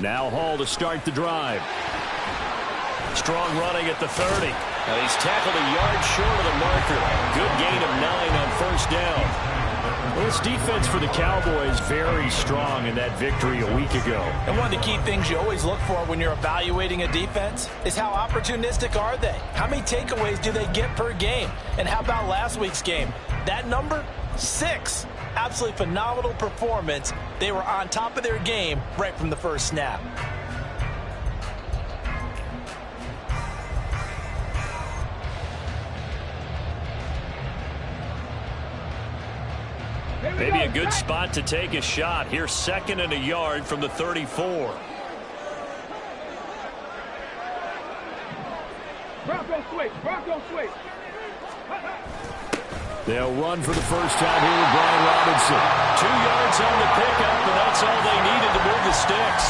Now Hall to start the drive. Strong running at the 30. Now he's tackled a yard short of the marker. Good gain of 9 on first down. Well, this defense for the Cowboys very strong in that victory a week ago. And one of the key things you always look for when you're evaluating a defense is how opportunistic are they? How many takeaways do they get per game? And how about last week's game? That number, 6. Absolutely phenomenal performance. They were on top of their game right from the first snap. Maybe a good spot to take a shot. Here's 2nd and a yard from the 34. Bronco switch. They'll run for the first time here with Brian Robinson. 2 yards on the pickup, and that's all they needed to move the sticks.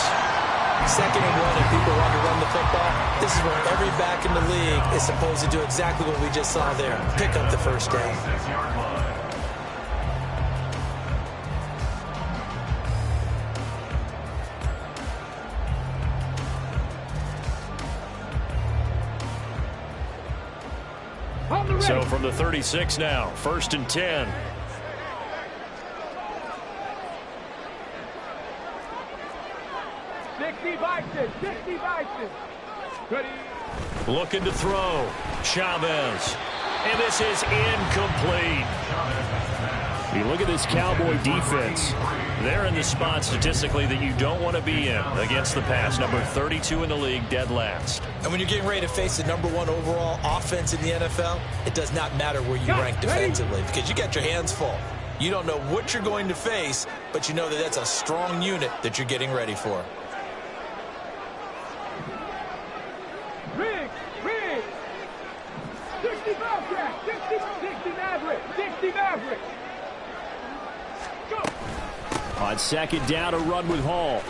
2nd and 1, and people want to run the football. This is where every back in the league is supposed to do exactly what we just saw there. Pick up the first down. So from the 36 now, 1st and 10. Looking to throw. Chavez. And this is incomplete. You look at this Cowboy defense. They're in the spot statistically that you don't want to be in against the pass. Number 32 in the league, dead last. And when you're getting ready to face the #1 overall offense in the NFL, it does not matter where you rank defensively because you got your hands full. You don't know what you're going to face, but you know that that's a strong unit that you're getting ready for. Rig. 60 Bobcat. 60 Maverick. 60 Maverick. Go. On 2nd down, a run with Hall.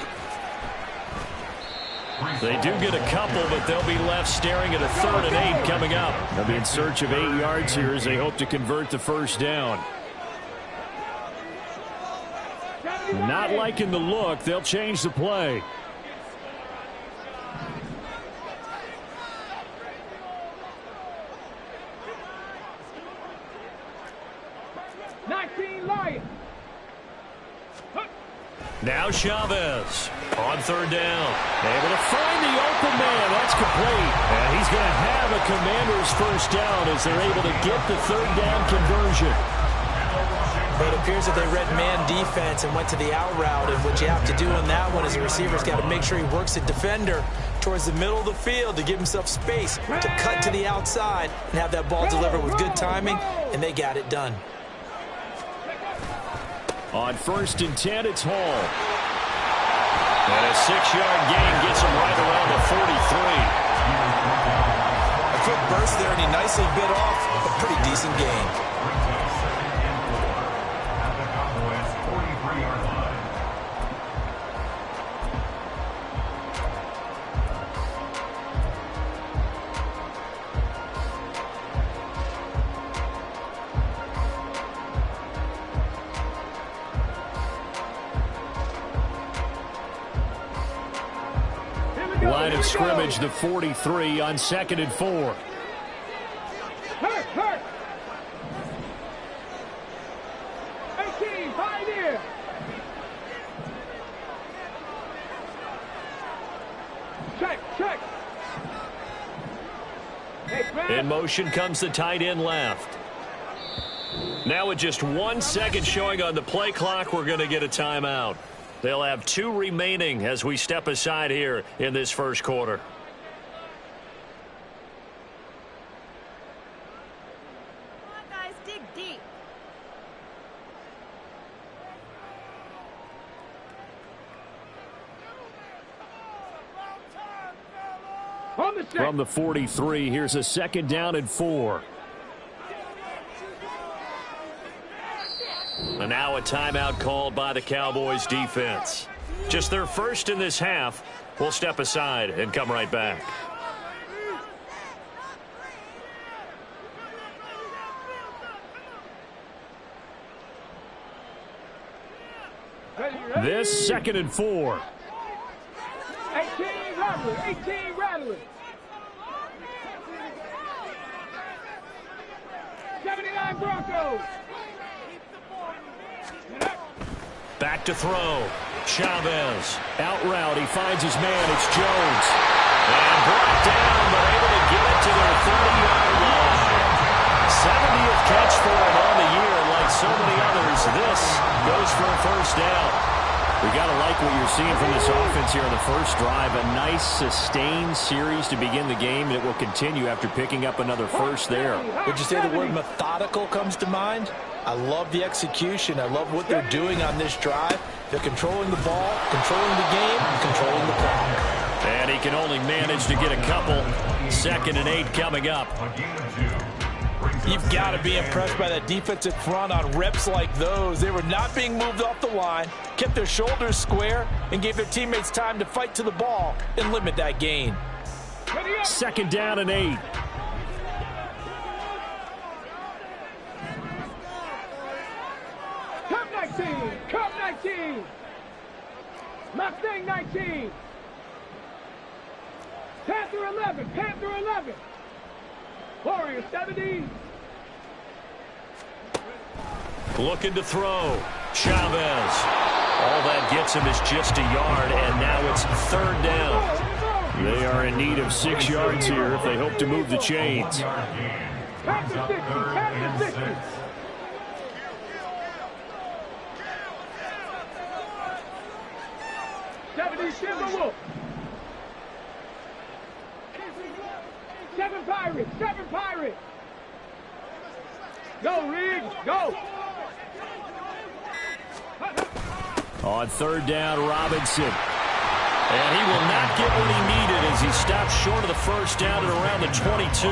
They do get a couple, but they'll be left staring at a 3rd and 8 coming up. They'll be in search of 8 yards here as they hope to convert the first down. Not liking the look. They'll change the play. Now Chavez on 3rd down. Able to find the open man. That's complete. And he's going to have a Commander's first down as they're able to get the 3rd down conversion. But it appears that they read man defense and went to the out route. And what you have to do on that one is the receiver's got to make sure he works the defender towards the middle of the field to give himself space to cut to the outside and have that ball delivered with good timing, and they got it done. On 1st and 10, it's Hall. And a 6-yard gain gets him right around the 43. A quick burst there, and he nicely bit off a pretty decent gain. Line of scrimmage, the 43 on 2nd and 4. Hurt. 18, Pioneer. Check. In motion comes the tight end left. Now with just 1 second showing on the play clock, we're going to get a timeout. They'll have 2 remaining as we step aside here in this first quarter. Come on, guys, dig deep. From the 43, here's a 2nd down and 4. And now a timeout called by the Cowboys defense. Just their first in this half. We'll step aside and come right back. This 2nd and 4. 18 Rattler, 18 Rattler. 79 Broncos. Back to throw. Chavez. Out route. He finds his man. It's Jones. And brought down, but able to get it to their 30-yard line. 70th catch for him on the year. Like so many others, this goes for a first down. We got to like what you're seeing from this offense here on the first drive. A nice, sustained series to begin the game, and it will continue after picking up another first there. Would you say the word methodical comes to mind? I love the execution. I love what they're doing on this drive. They're controlling the ball, controlling the game, and controlling the clock. And he can only manage to get a couple. 2nd and 8 coming up. You've got to be impressed by that defensive front on reps like those. They were not being moved off the line, kept their shoulders square, and gave their teammates time to fight to the ball and limit that gain. 2nd down and 8. Cup 19, Cup 19. Mustang 19. Panther 11, Panther 11. Warrior 70. Looking to throw. Chavez. All that gets him is just a yard, and now it's 3rd down. They are in need of 6 yards here if they hope to move the chains. Panther 60, Panther 60. Timberwolf. 7 Pirates, 7 Pirates. Go, Riggs, go. On 3rd down, Robinson. And he will not get what he needed as he stops short of the first down at around the 22.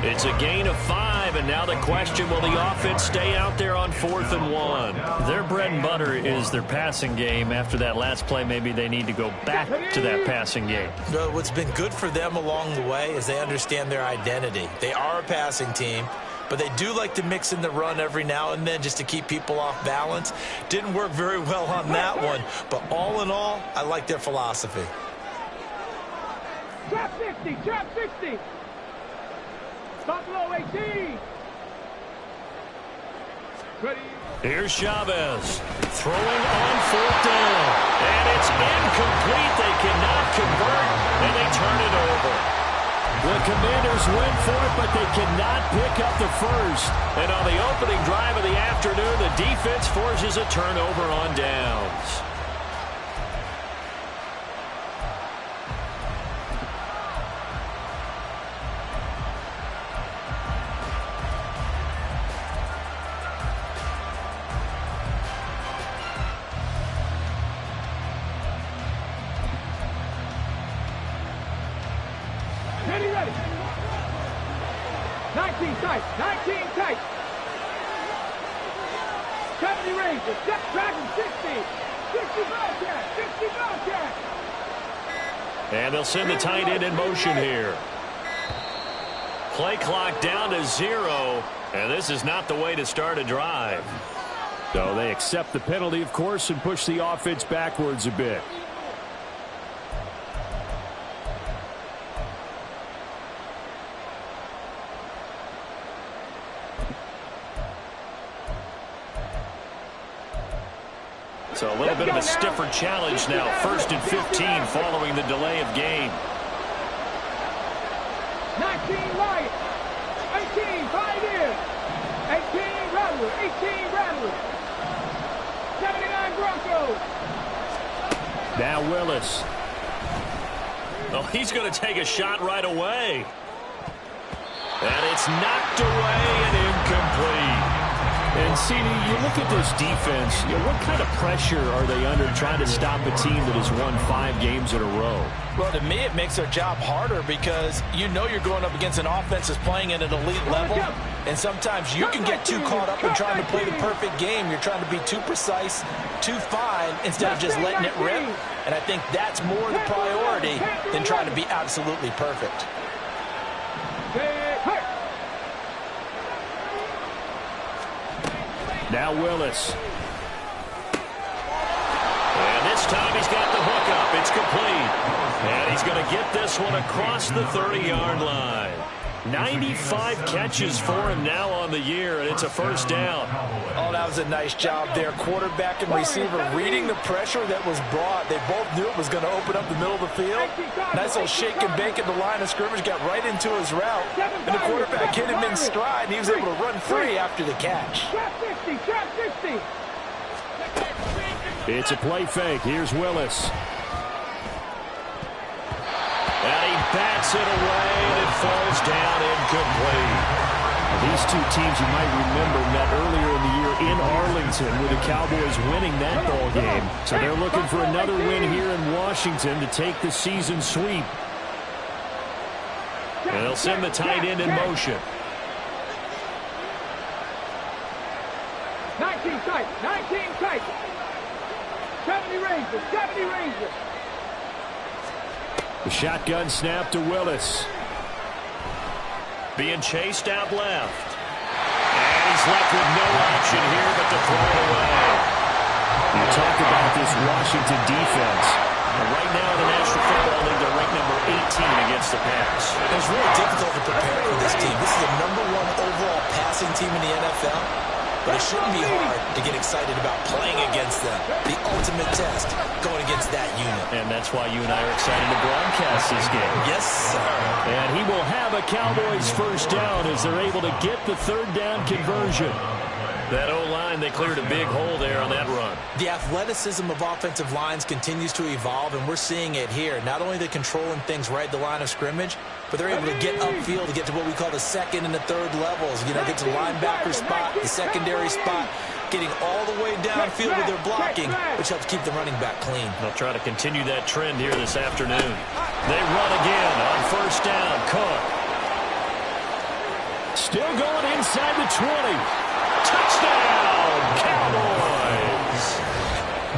It's a gain of 5, and now the question, will the offense stay out there on 4th and 1? Their bread and butter is their passing game. After that last play, maybe they need to go back to that passing game. Well, what's been good for them along the way is they understand their identity. They are a passing team, but they do like to mix in the run every now and then just to keep people off balance. Didn't work very well on that one, but all in all, I like their philosophy. Trap 60, trap 60. Buffalo 18. Ready. Here's Chavez throwing on 4th down. And it's incomplete. They cannot convert, and they turn it over. The Commanders went for it, but they cannot pick up the first. And on the opening drive of the afternoon, the defense forces a turnover on downs. Ready, ready. 19 tight, 19 tight. 70 Rangers, Dragon 60. 60 Bobcat, 60 Bobcat. And they'll send the tight end in motion here. Play clock down to 0, and this is not the way to start a drive. So they accept the penalty, of course, and push the offense backwards a bit. So a little bit of a stiffer challenge now. 1st and 15 following the delay of game. 19 Lions. 18 Pioneers. 18 Rattler. 18 Rattler. 79 Broncos. Now Willis. Oh, he's going to take a shot right away. And it's knocked away and incomplete. And, CD, you look at this defense, what kind of pressure are they under trying to stop a team that has won 5 games in a row? Well, to me, it makes their job harder because you know you're going up against an offense that's playing at an elite level, and sometimes you can get too caught up in trying to play the perfect game. You're trying to be too precise, too fine, instead of just letting it rip. And I think that's more the priority than trying to be absolutely perfect. Now Willis. time he's got the hook up. It's complete. And he's going to get this one across the 30-yard line. 95 catches for him now on the year, and it's a first down. Oh, that was a nice job there. Quarterback and receiver reading the pressure that was brought. They both knew it was going to open up the middle of the field. Nice little shake and bake at the line of scrimmage, got right into his route. And the quarterback hit him in stride, and he was able to run free after the catch. It's a play fake. Here's Willis. And he bats it away, and it falls down incomplete. These two teams, you might remember, met earlier in the year in Arlington with the Cowboys winning that ball game. So they're looking for another win here in Washington to take the season sweep. And they'll send the tight end in motion. 19 tight, 19 tight. 70 Rangers, 70 Rangers. The shotgun snap to Willis. Being chased out left. And he's left with no option here but to throw it away. You talk about this Washington defense. Right now in the National Football League, they're ranked number 18 against the pass. It was really difficult to prepare for this team. This is the #1 overall passing team in the NFL. But it shouldn't be hard to get excited about playing against them. The ultimate test going against that unit. And that's why you and I are excited to broadcast this game. Yes, sir. And he will have a Cowboys first down as they're able to get the third down conversion. That O-line, they cleared a big hole there on that run. The athleticism of offensive lines continues to evolve, and we're seeing it here. Not only they're controlling things right at the line of scrimmage, but they're able to get upfield to get to what we call the second and the third levels. You know, get to the linebacker spot, the secondary spot, getting all the way downfield with their blocking, which helps keep the running back clean. They'll try to continue that trend here this afternoon. They run again on first down. Cook. Still going inside the 20. Touchdown, Cowboys!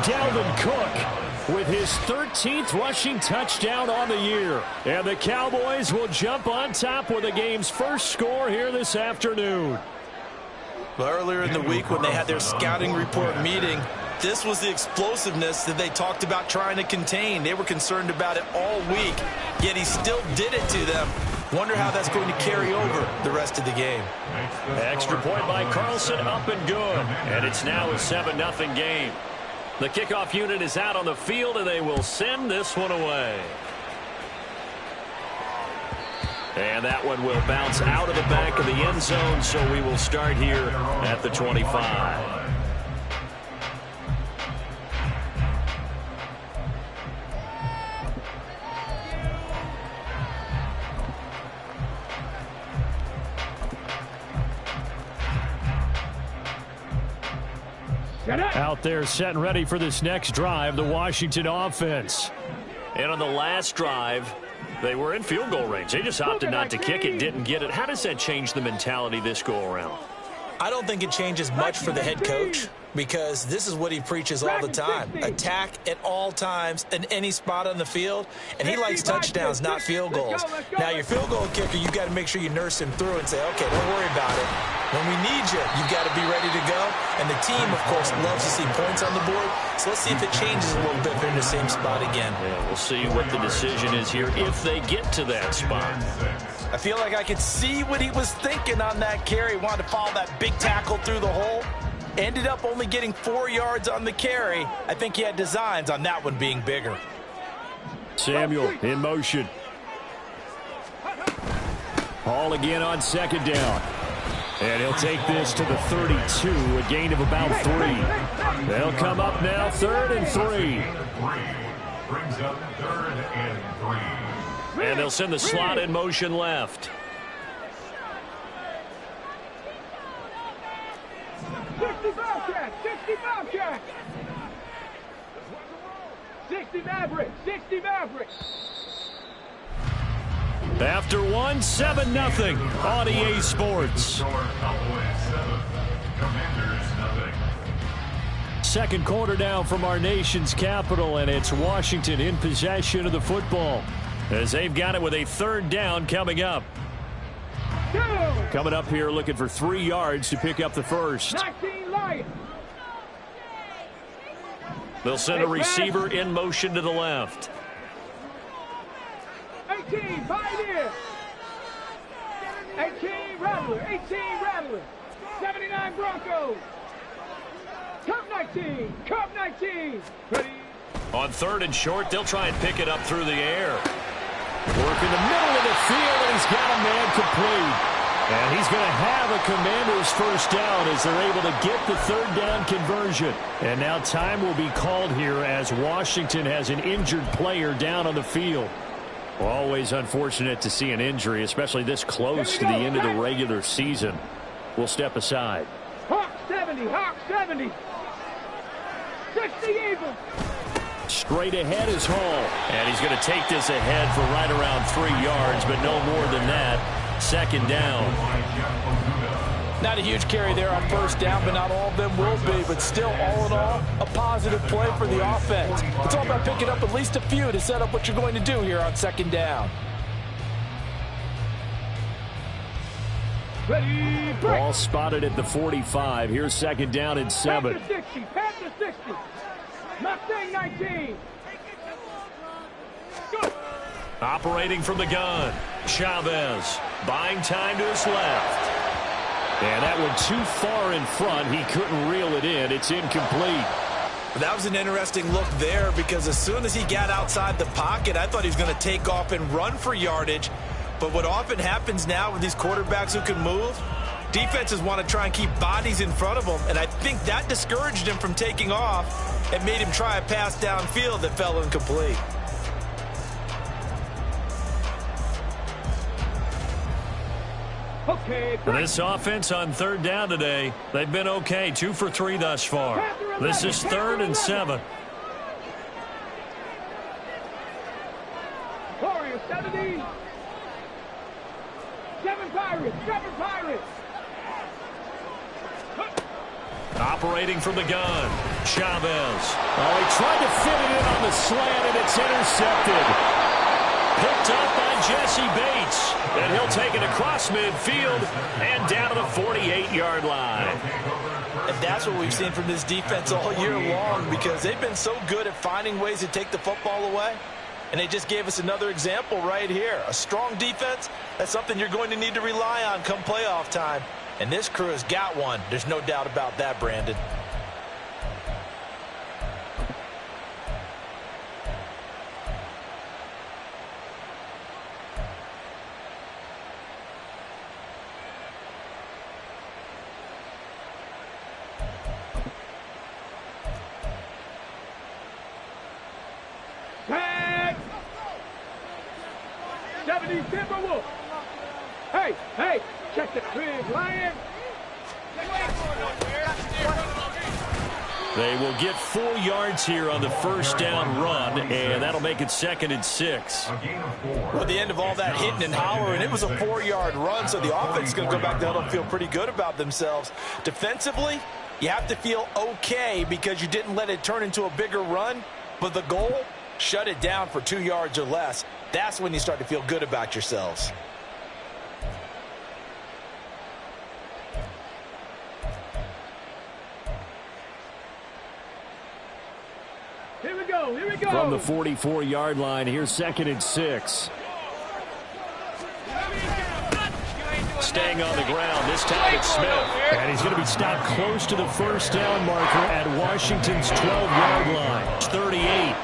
Dalvin Cook with his 13th rushing touchdown on the year. And the Cowboys will jump on top with the game's first score here this afternoon. Well, earlier in the week when they had their scouting report meeting, this was the explosiveness that they talked about trying to contain. They were concerned about it all week, yet he still did it to them. Wonder how that's going to carry over the rest of the game. Extra point by Carlson, up and good. And it's now a 7-0 game. The kickoff unit is out on the field, and they will send this one away. And that one will bounce out of the back of the end zone, so we will start here at the 25. Out there set and ready for this next drive, the Washington offense. And on the last drive, they were in field goal range. They just opted not to kick it, didn't get it. How does that change the mentality this go around? I don't think it changes much for the head coach, because this is what he preaches all the time. Attack at all times in any spot on the field, and he likes touchdowns, not field goals. Now, your field goal kicker, you've got to make sure you nurse him through and say, okay, don't worry about it. When we need you, you've got to be ready to go. And the team, of course, loves to see points on the board. So let's see if it changes a little bit if they're in the same spot again. Yeah, we'll see what the decision is here if they get to that spot. I feel like I could see what he was thinking on that carry. Wanted to follow that big tackle through the hole. Ended up only getting 4 yards on the carry. I think he had designs on that one being bigger. Samuel in motion. Hall again on second down. And he'll take this to the 32, a gain of about 3. They'll come up now, 3rd and 3. Brings up 3rd and 3. And they'll send the slot in motion left. 60 Bobcats, 60 Bobcats. 60 Mavericks, 60 Mavericks. After 1, 7-0 on EA Sports. Second quarter now from our nation's capital, and it's Washington in possession of the football as they've got it with a 3rd down coming up. Coming up here looking for 3 yards to pick up the first. 19 Lions. They'll send a receiver in motion to the left. 18, Pioneer. 18, Rattler. 18, Rattler. 79, Broncos. Cup 19. Cup 19. Ready. On 3rd and short, they'll try and pick it up through the air. Work in the middle of the field, and he's got a man complete. And he's going to have a Commanders first down as they're able to get the 3rd down conversion. And now time will be called here as Washington has an injured player down on the field. Always unfortunate to see an injury, especially this close to the end of the regular season. We'll step aside. Hawk 70, Hawk 70. 60 even. Straight ahead is Hall. And he's going to take this ahead for right around 3 yards, but no more than that. 2nd down. Not a huge carry there on 1st down, but not all of them will be. But still, all in all, a positive play for the offense. It's all about picking up at least a few to set up what you're going to do here on 2nd down. Ready, break. Ball spotted at the 45. Here's 2nd down and 7. Panther 60, Panther 60. Mustang 19. Good. Operating from the gun, Chavez buying time to his left. And that one too far in front. He couldn't reel it in. It's incomplete. That was an interesting look there because as soon as he got outside the pocket, I thought he was going to take off and run for yardage. But what often happens now with these quarterbacks who can move, defenses want to try and keep bodies in front of them. And I think that discouraged him from taking off and made him try a pass downfield that fell incomplete. Okay, This offense on 3rd down today, they've been okay. 2 for 3 thus far. This is 3rd and 7. Warrior 70. 7 Pirates, 7 Pirates. Operating from the gun, Chavez. Oh, he tried to fit it in on the slant, and it's intercepted. Picked up by Jesse Bates. And he'll take it across midfield and down to the 48-yard line. And that's what we've seen from this defense all year long because they've been so good at finding ways to take the football away. And they just gave us another example right here. A strong defense, that's something you're going to need to rely on come playoff time. And this crew has got one. There's no doubt about that, Brandon. Tag! 70 Timberwolf. Hey, hey, check the crib, Lion. They will get 4 yards here on the 1st down run, and that'll make it 2nd and 6. Well, at the end of all that hitting and hollering, it was a 4-yard run, so the offense is going to go back down and feel pretty good about themselves. Defensively, you have to feel okay because you didn't let it turn into a bigger run, but the goal, shut it down for 2 yards or less. That's when you start to feel good about yourselves. Here we go, here we go. From the 44-yard line, here's 2nd and 6. Staying on the ground, this time it's Smith. And he's going to be stopped close to the 1st down marker at Washington's 12-yard line. It's 38.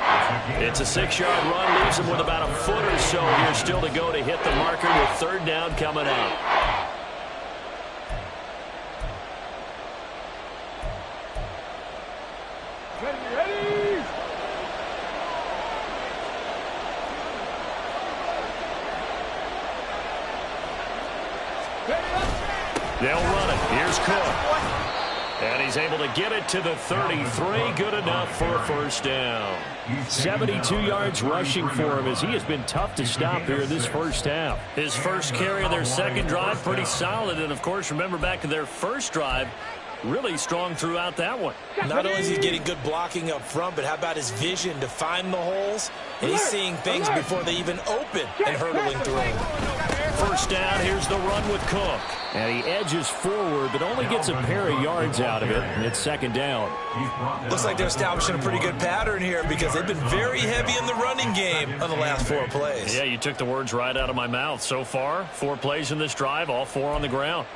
It's a 6-yard run, leaves him with about a foot or so here still to go to hit the marker with 3rd down coming up. Ready? They'll run it. Here's Cook. And he's able to get it to the 33. Good enough for a 1st down. 72 yards rushing for him as he has been tough to stop here this 1st half. His first carry of their 2nd drive, pretty solid. And, of course, remember back to their 1st drive, really strong throughout that one. Not only is he getting good blocking up front, but how about his vision to find the holes? And he's seeing things before they even open and hurtling through. 1st down, here's the run with Cook. And he edges forward, but only gets a pair of yards out of it, and it's second down. Looks like they're establishing a pretty good pattern here because they've been very heavy in the running game on the last 4 plays. Yeah, you took the words right out of my mouth. So far, 4 plays in this drive, all 4 on the ground.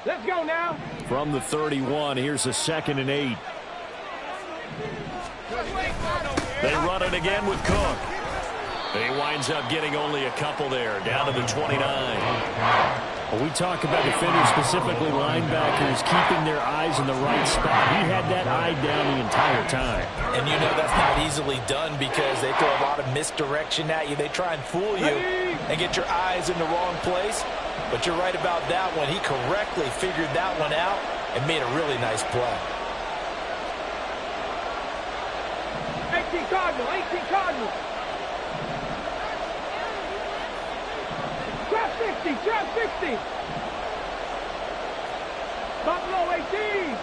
Let's go now. From the 31, here's a 2nd and 8. They run it again with Cook. He winds up getting only a couple there, down to the 29. When we talk about defenders, specifically linebackers, keeping their eyes in the right spot, he had that eye down the entire time. And you know that's not easily done because they throw a lot of misdirection at you. They try and fool you and get your eyes in the wrong place. But you're right about that one. He correctly figured that one out and made a really nice play. 18 Cardinal, 18 Cardinal. Trap 60, trap 60. Buffalo 18.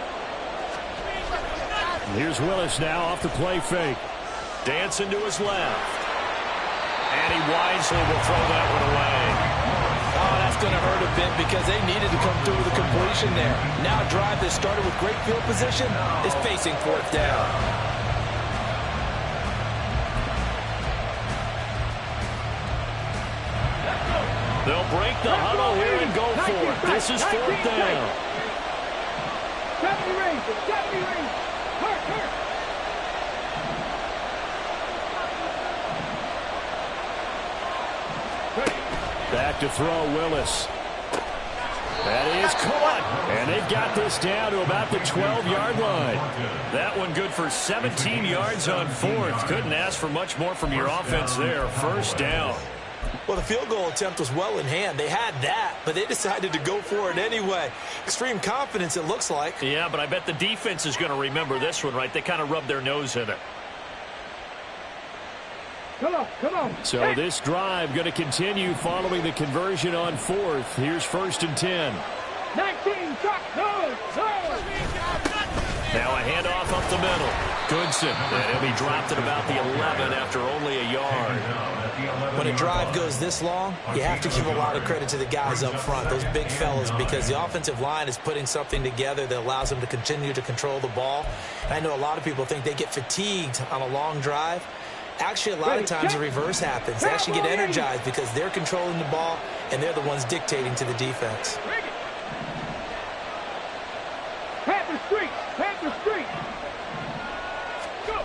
Here's Willis now off the play fake. Dancing to his left. And he wisely will throw that one away. Oh, that's going to hurt a bit because they needed to come through with a completion there. Now a drive that started with great field position is facing 4th down. They'll break the huddle here and go for it. This is 4th down. 70 range, 70 range. Hurt. Back to throw, Willis. That is caught. And they've got this down to about the 12-yard line. That one good for 17 yards on 4th. Couldn't ask for much more from your offense there. 1st down. Well, the field goal attempt was well in hand. They had that, but they decided to go for it anyway. Extreme confidence, it looks like. Yeah, but I bet the defense is going to remember this one, right? They kind of rubbed their nose in it. Come on. So this drive going to continue following the conversion on 4th. Here's 1st and 10. 19, truck, no. Now a handoff up the middle. Goodson. And he'll be dropped at about the 11 after only a yard. When a drive goes this long, you have to give a lot of credit to the guys up front, those big fellas, because the offensive line is putting something together that allows them to continue to control the ball. And I know a lot of people think they get fatigued on a long drive. Actually, a lot of times the reverse happens. They actually get energized because they're controlling the ball, and they're the ones dictating to the defense. Panther Street. Go.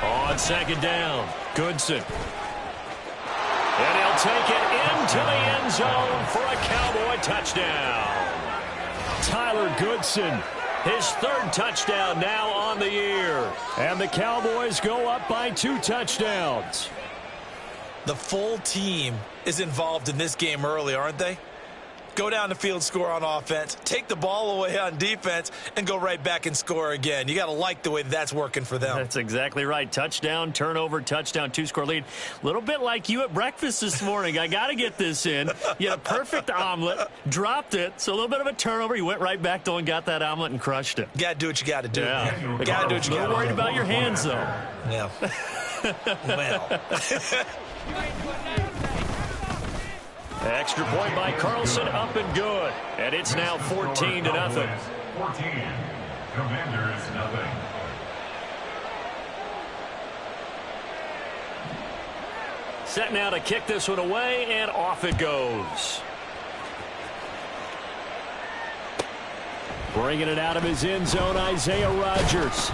On 2nd down, Goodson. And he'll take it into the end zone for a Cowboy touchdown. Tyler Goodson, his 3rd touchdown now on the year. And the Cowboys go up by 2 touchdowns. The full team is involved in this game early, aren't they? Go down the field, score on offense, take the ball away on defense, and go right back and score again. You got to like the way that's working for them. That's exactly right. Touchdown, turnover, touchdown, 2-score lead. A little bit like you at breakfast this morning. I got to get this in. You had a perfect omelet, dropped it, so a little bit of a turnover. You went right back, though, and got that omelet and crushed it. You got to do what you got to do. Yeah. You got to do what you got to do. A little worried about your hands, though. Yeah. Well. Extra point by Carlson, up and good. And it's now 14-0. 14. Commanders, nothing. Set now to kick this one away, and off it goes. Bringing it out of his end zone, Isaiah Rodgers.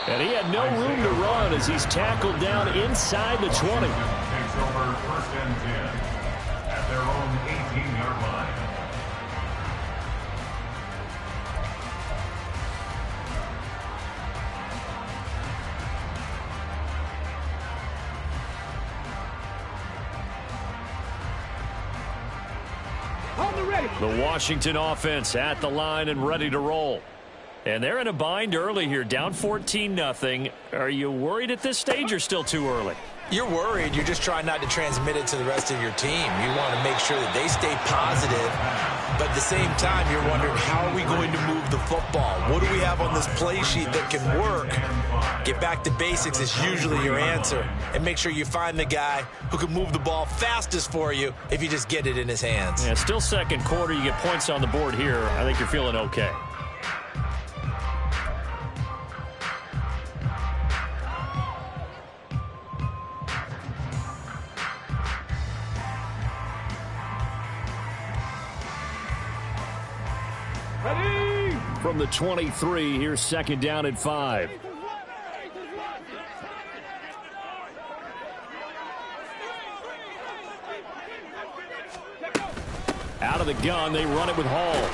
And he had no room to run as he's tackled down inside the 20. Takes over 1st and 10 at their own 18-yard line. On the ready. The Washington offense at the line and ready to roll. And they're in a bind early here, down 14-0. Are you worried at this stage or still too early? You're worried. You're just trying not to transmit it to the rest of your team. You want to make sure that they stay positive. But at the same time, you're wondering, how are we going to move the football? What do we have on this play sheet that can work? Get back to basics is usually your answer. And make sure you find the guy who can move the ball fastest for you if you just get it in his hands. Yeah, still second quarter. You get points on the board here. I think you're feeling okay. From the 23, here's second down at 5. Out of the gun, they run it with Hall.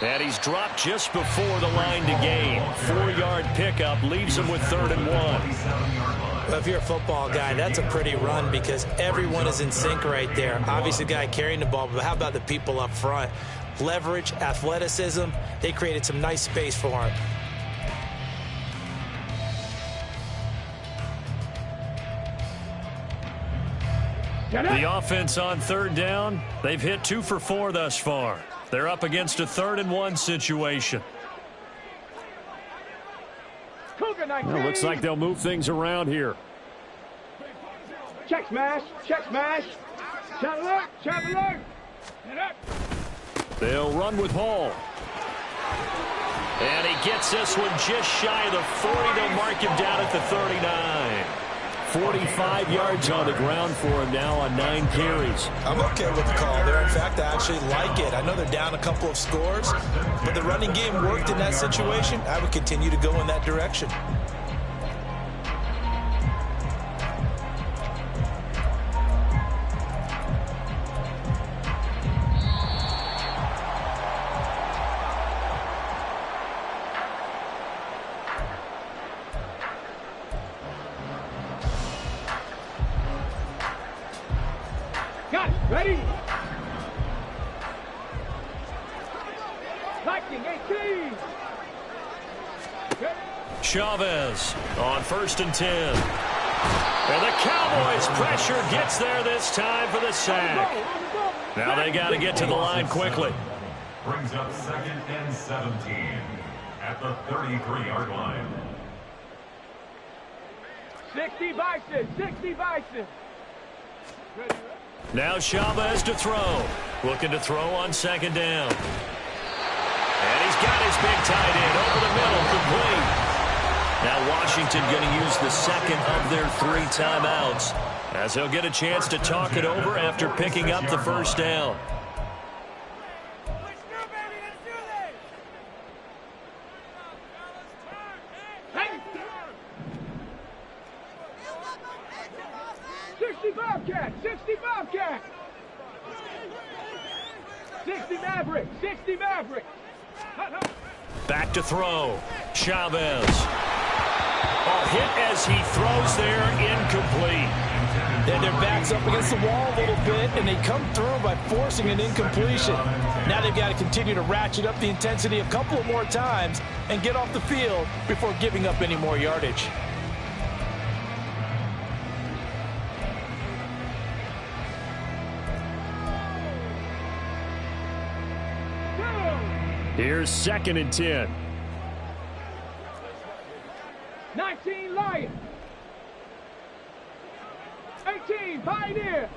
And he's dropped just before the line to gain. 4-yard pickup leaves him with 3rd and 1. Well, if you're a football guy, that's a pretty run because everyone is in sync right there. Obviously, the guy carrying the ball, but how about the people up front? Leverage, athleticism, they created some nice space for him. The offense on 3rd down, they've hit 2 for 4 thus far. They're up against a 3rd and 1 situation. Well, looks like they'll move things around here. Check smash, check smash. Chop alert. They'll run with Hall. And he gets this one just shy of the 40. They'll mark him down at the 39. 45 yards on the ground for him now on 9 carries. I'm okay with the call there. In fact, I actually like it. I know they're down a couple of scores, but the running game worked in that situation. I would continue to go in that direction. Got it. Ready? Lightning 18. Chavez on 1st and 10. And the Cowboys pressure gets there this time for the sack. Now they got to get to the line quickly. Brings up 2nd and 17 at the 33-yard line. 60 Bison. 60 Bison. Now Chavez to throw. Looking to throw on 2nd down. And he's got his big tight end over the middle, complete. Now Washington going to use the second of their 3 timeouts as he'll get a chance to talk it over after picking up the 1st down. Let's go, baby. Let's do this. Hey. 60 Bobcat. 60 Bobcat. 60 Maverick. 60 Maverick. Back to throw. Chavez. A hit as he throws there, incomplete. And their back's up against the wall a little bit, and they come through by forcing an incompletion. Now they've got to continue to ratchet up the intensity a couple of more times and get off the field before giving up any more yardage. Here's 2nd and 10. 19 Lions. 18 Pioneer.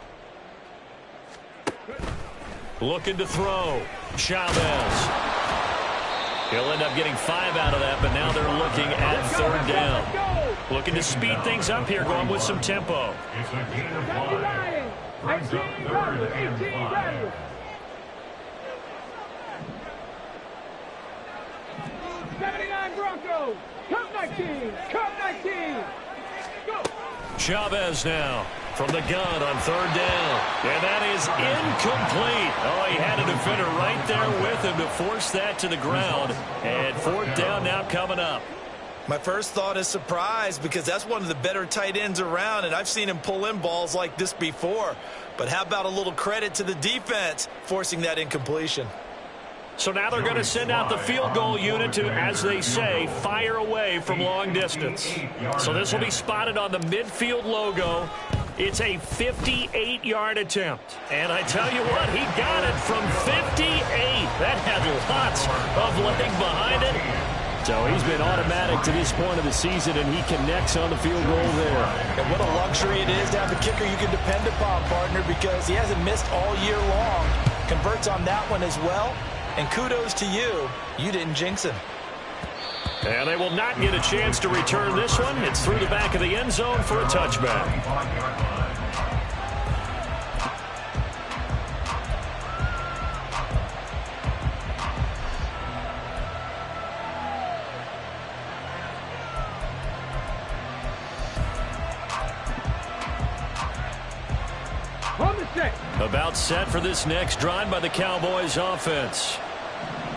Looking to throw. Chavez. He'll end up getting 5 out of that, but now they're looking at 3rd down. Looking to speed things up here, going with some tempo. It's a gain of 20 5. Lions. Brings up 18 3rd Rebels. and 18 5. Rebels. 79 Broncos. Cup 19. Cup 19. Go. Chavez now from the gun on 3rd down. And that is incomplete. Oh, he had a defender right there with him to force that to the ground. And 4th down now coming up. My first thought is surprise because that's one of the better tight ends around, and I've seen him pull in balls like this before. But how about a little credit to the defense forcing that incompletion? So now they're going to send out the field goal unit to, as they say, fire away from long distance. So this will be spotted on the midfield logo. It's a 58-yard attempt. And I tell you what, he got it from 58. That had lots of leg behind it. So he's been automatic to this point of the season, and he connects on the field goal there. And what a luxury it is to have a kicker you can depend upon, partner, because he hasn't missed all year long. Converts on that one as well. And kudos to you. You didn't jinx him. And they will not get a chance to return this one. It's through the back of the end zone for a touchback. About set for this next drive by the Cowboys offense.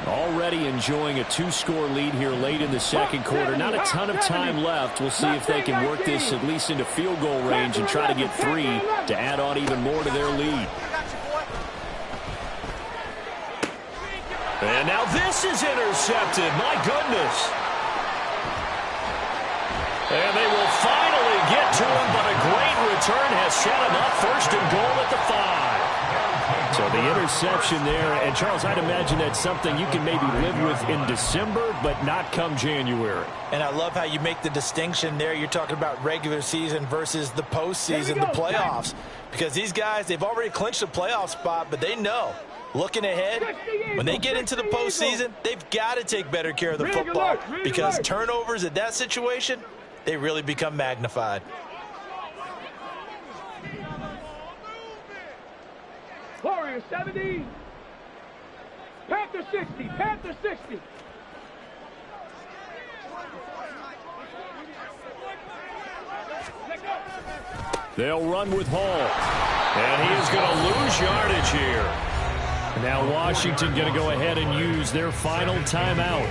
Already enjoying a 2-score lead here late in the second quarter. Not a ton of time left. We'll see if they can work this at least into field goal range and try to get 3 to add on even more to their lead. And now this is intercepted. My goodness. And they will finally get to him, but a great return has set him up. First and goal at the 5. So the interception there, and Charles, I'd imagine that's something you can maybe live with in December, but not come January. And I love how you make the distinction there. You're talking about regular season versus the postseason, the playoffs. Because these guys, they've already clinched a playoff spot, but they know, looking ahead, when they get into the postseason, they've got to take better care of the football, because turnovers at that situation, they really become magnified. Warriors 70. Panther 60. Panther 60. They'll run with Hall. And he is going to lose yardage here. Now Washington going to go ahead and use their final timeout,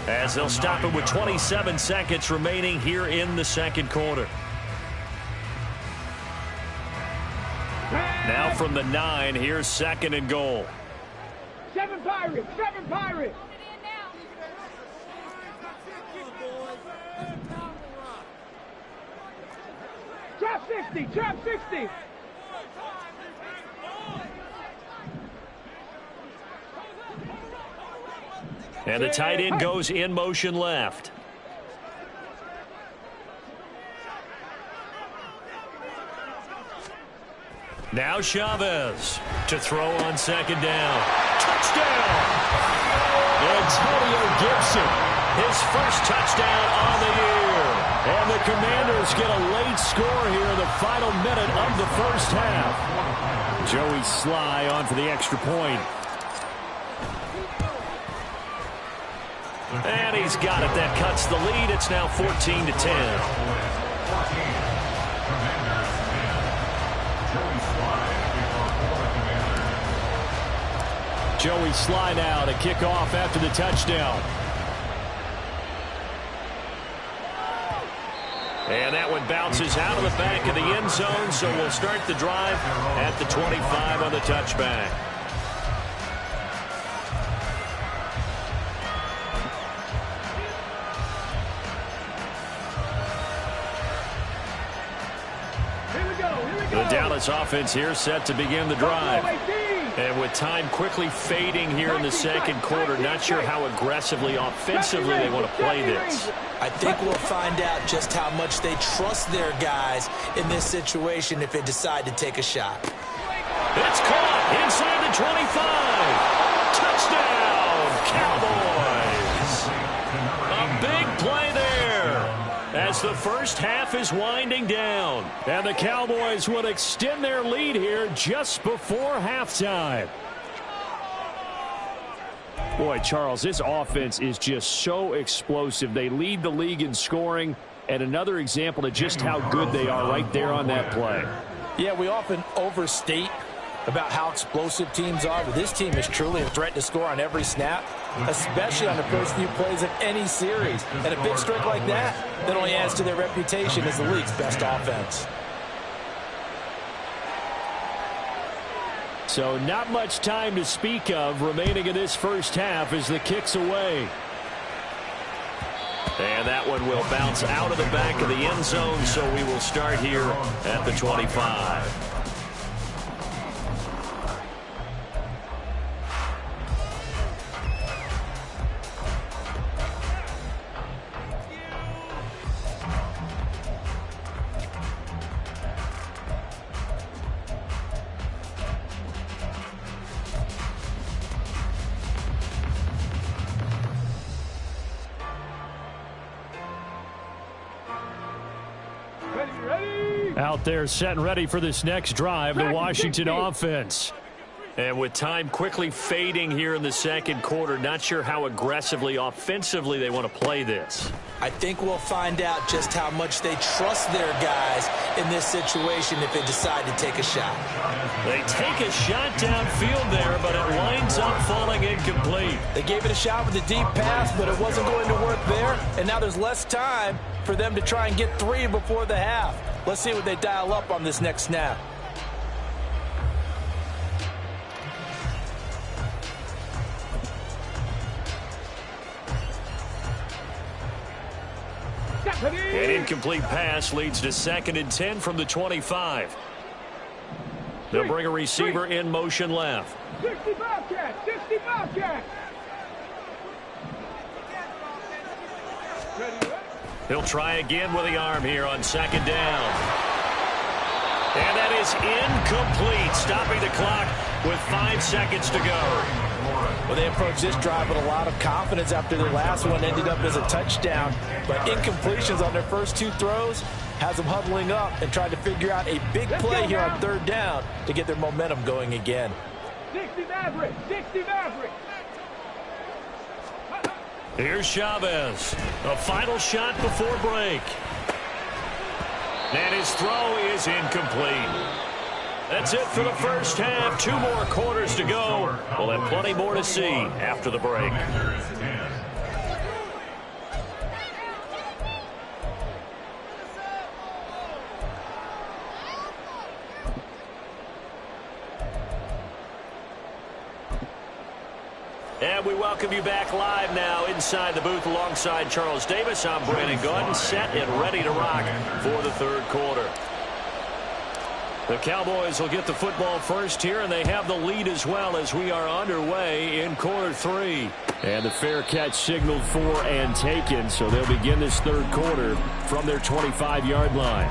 as they'll stop it with 27 seconds remaining here in the second quarter. Now from the 9, here's second and goal. 7 Pirates, 7 Pirates. Trap 60, trap 60. And the tight end goes in motion left. Now Chavez to throw on second down. Touchdown! Antonio Gibson, his first touchdown on the year. And the Commanders get a late score here in the final minute of the first half. Joey Sly on for the extra point. And he's got it. That cuts the lead. It's now 14-10. Joey Sly now to kick off after the touchdown. And that one bounces out of the back of the end zone, so we'll start the drive at the 25 on the touchback. The Dallas offense here set to begin the drive. And with time quickly fading here in the second quarter, not sure how aggressively, offensively they want to play this. I think we'll find out just how much they trust their guys in this situation if they decide to take a shot. It's caught inside the 25. Touchdown, Cowboys. A big play there as the first half is winding down. And the Cowboys would extend their lead here just before halftime. Boy, Charles, this offense is just so explosive. They lead the league in scoring, and another example of just how good they are right there on that play. Yeah, we often overstate about how explosive teams are, but this team is truly a threat to score on every snap, especially on the first few plays of any series. And a big streak like that only adds to their reputation as the league's best offense. So not much time to speak of remaining in this first half as the kick's away. And that one will bounce out of the back of the end zone, so we will start here at the 25. Out there set and ready for this next drive, the Washington offense. And with time quickly fading here in the second quarter, not sure how aggressively, offensively they want to play this. I think we'll find out just how much they trust their guys in this situation if they decide to take a shot. They take a shot downfield there, but it winds up falling incomplete. They gave it a shot with a deep pass, but it wasn't going to work there, and now there's less time for them to try and get 3 before the half. Let's see what they dial up on this next snap. An incomplete pass leads to 2nd and 10 from the 25. They'll bring a receiver in motion left. 60 Bobcat, 60 Bobcat. He'll try again with the arm here on 2nd down. And that is incomplete, stopping the clock with 5 seconds to go. Well, they approached this drive with a lot of confidence after their last one ended up as a touchdown. But incompletions on their first 2 throws has them huddling up and trying to figure out a big play here on 3rd down to get their momentum going again. 60 Maverick, 60 Maverick. Here's Chavez. A final shot before break. And his throw is incomplete. That's it for the first half. 2 more quarters to go. We'll have plenty more to see after the break. And we welcome you back live now inside the booth alongside Charles Davis. I'm Brandon Gordon, set and ready to rock for the 3rd quarter. The Cowboys will get the football first here, and they have the lead as well as we are underway in quarter 3. And the fair catch signaled for and taken, so they'll begin this 3rd quarter from their 25-yard line.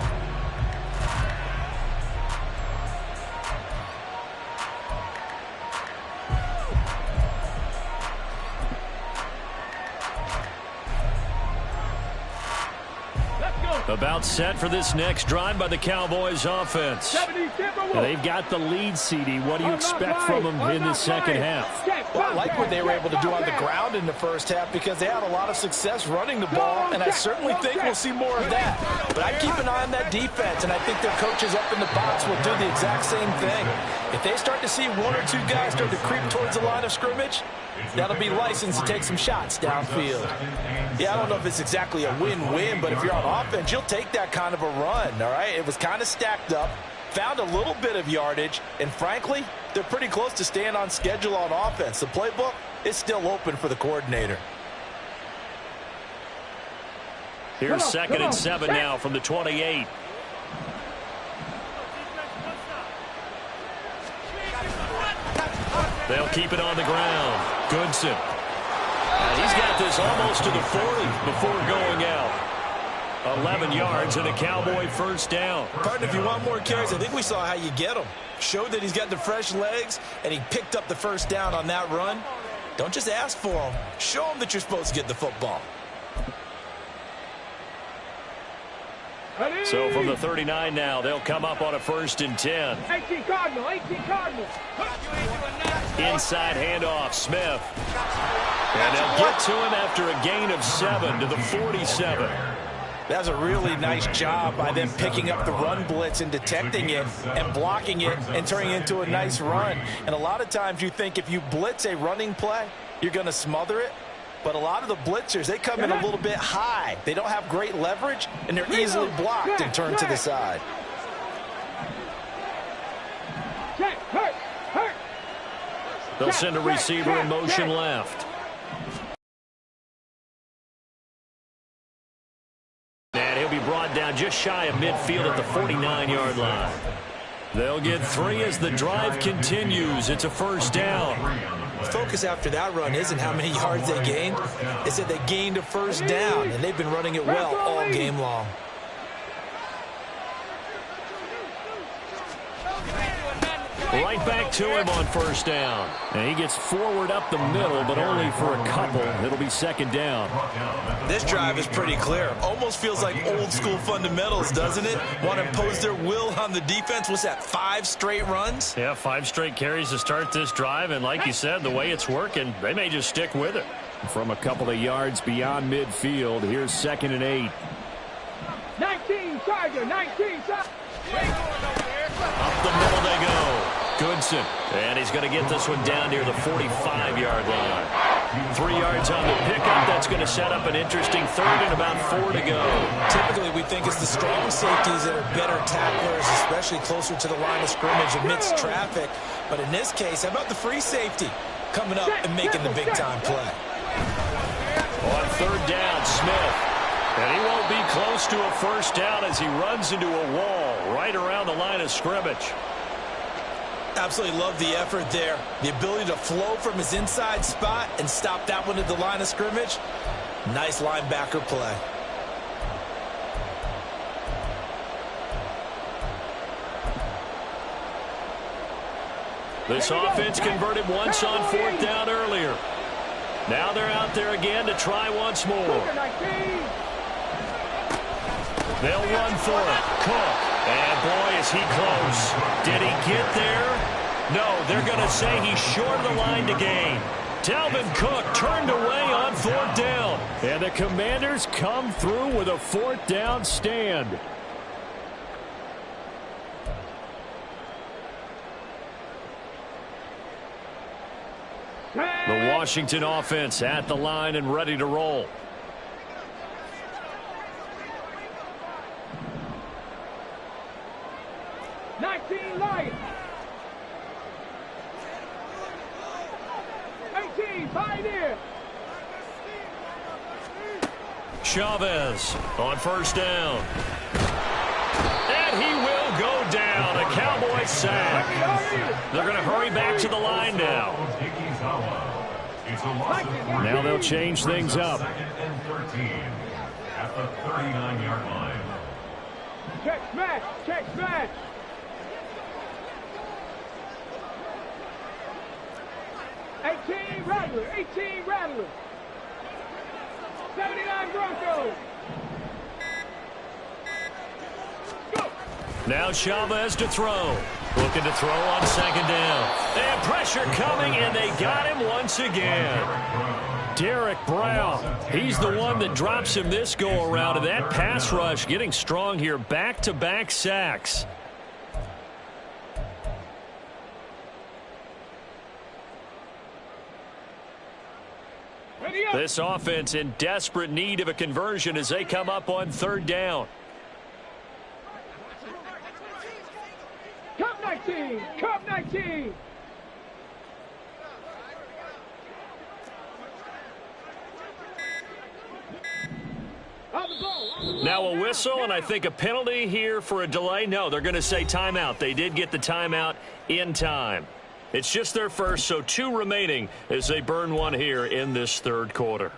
About set for this next drive by the Cowboys offense. They've got the lead, CD. What do you expect from them in the second half? Well, I like what they were able to do on the ground in the first half because they had a lot of success running the ball, and I certainly think we'll see more of that. But I keep an eye on that defense, and I think their coaches up in the box will do the exact same thing. If they start to see 1 or 2 guys start to creep towards the line of scrimmage, that'll be licensed to take some shots downfield. Yeah, I don't know if it's exactly a win-win, but if you're on offense, you'll take that kind of a run, all right? It was kind of stacked up, found a little bit of yardage, and frankly, they're pretty close to staying on schedule on offense. The playbook is still open for the coordinator. Here's 2nd and 7 now from the 28. They'll keep it on the ground. Goodson. He's got this almost to the 40 before going out. 11 yards and a Cowboy first down. Partner, if you want more carries, I think we saw how you get them. Showed that he's got the fresh legs, and he picked up the first down on that run. Don't just ask for them. Show them that you're supposed to get the football. So from the 39 now, they'll come up on a 1st and 10. 18 Cardinal, 18 Cardinal. Inside handoff, Smith. And they'll get to him after a gain of 7 to the 47. That's a really nice job by them picking up the run blitz and detecting it and blocking it and turning it into a nice run. And a lot of times you think if you blitz a running play, you're going to smother it. But a lot of the blitzers, they come in a little bit high. They don't have great leverage, and they're easily blocked and turned to the side. Check, hurt, hurt. They'll send a receiver in motion left. And he'll be brought down just shy of midfield at the 49-yard line. They'll get 3 as the drive continues. It's a first down. The focus after that run isn't how many yards they gained. It's that they gained a first down, and they've been running it well all game long. Right back to him on first down. And he gets forward up the middle, but only for a couple. It'll be second down. This drive is pretty clear. Almost feels like old school fundamentals, doesn't it? Want to impose their will on the defense. What's that, 5 straight runs? Yeah, 5 straight carries to start this drive. And like you said, the way it's working, they may just stick with it. From a couple of yards beyond midfield, here's 2nd and 8. 19 Tiger, 19 Tiger. Up the middle they go. Goodson. And he's going to get this one down near the 45-yard line. 3 yards on the pickup. That's going to set up an interesting 3rd and about 4 to go. Typically, we think it's the strong safeties that are better tacklers, especially closer to the line of scrimmage amidst traffic. But in this case, how about the free safety coming up and making the big-time play? On 3rd down, Smith. And he won't be close to a first down as he runs into a wall right around the line of scrimmage. Absolutely love the effort there. The ability to flow from his inside spot and stop that one at the line of scrimmage. Nice linebacker play. This offense converted once on 4th down earlier. Now they're out there again to try once more. They'll run for it. Cook. And boy, is he close. Did he get there? No, they're going to say he's short of the line to gain. Dalvin Cook turned away on 4th down. And the Commanders come through with a 4th down stand. The Washington offense at the line and ready to roll. Lions. 18, Pioneer. Chavez on first down. And he will go down. A Cowboy sack. They're going to hurry back to the line now. Now they'll change things up. 2nd and 13 at the 39-yard line. Check smash. Check smash. 18 Rattler. 18 Rattler. 79 Broncos. Go. Now Chavez to throw. Looking to throw on 2nd down. And pressure coming, and they got him once again. Derek Brown. He's the one that drops him this go-around. And that pass rush getting strong here. Back-to-back sacks. This offense in desperate need of a conversion as they come up on 3rd down. Cup 19. Cup 19. Now a whistle, and I think a penalty here for a delay. No, they're going to say timeout. They did get the timeout in time. It's just their first, so 2 remaining as they burn one here in this 3rd quarter.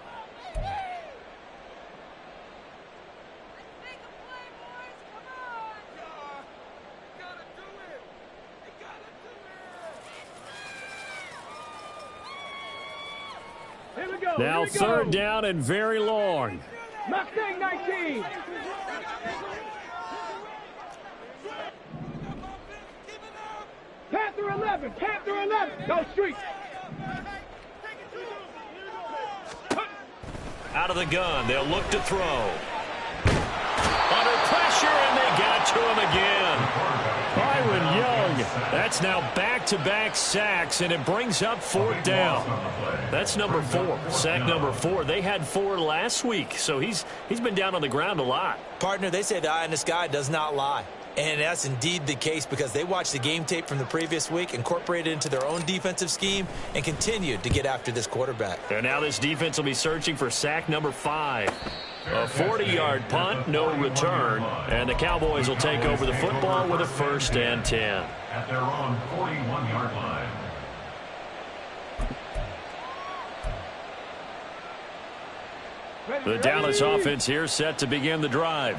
Now 3rd down and very long. Mustang 19. Panther 11. Panther 11. Go street. Out of the gun. They'll look to throw. Under pressure, and they got to him again. Byron Young. That's now back-to-back sacks, and it brings up 4th down. That's number 4. Sack number 4. They had 4 last week, so he's been down on the ground a lot. Partner, they say the eye in the sky does not lie. And that's indeed the case because they watched the game tape from the previous week, incorporated it into their own defensive scheme, and continued to get after this quarterback. And now this defense will be searching for sack number 5. A 40-yard punt, no return, and the Cowboys will take over the football with a 1st and 10. At their own 41-yard line. The Dallas offense here set to begin the drive.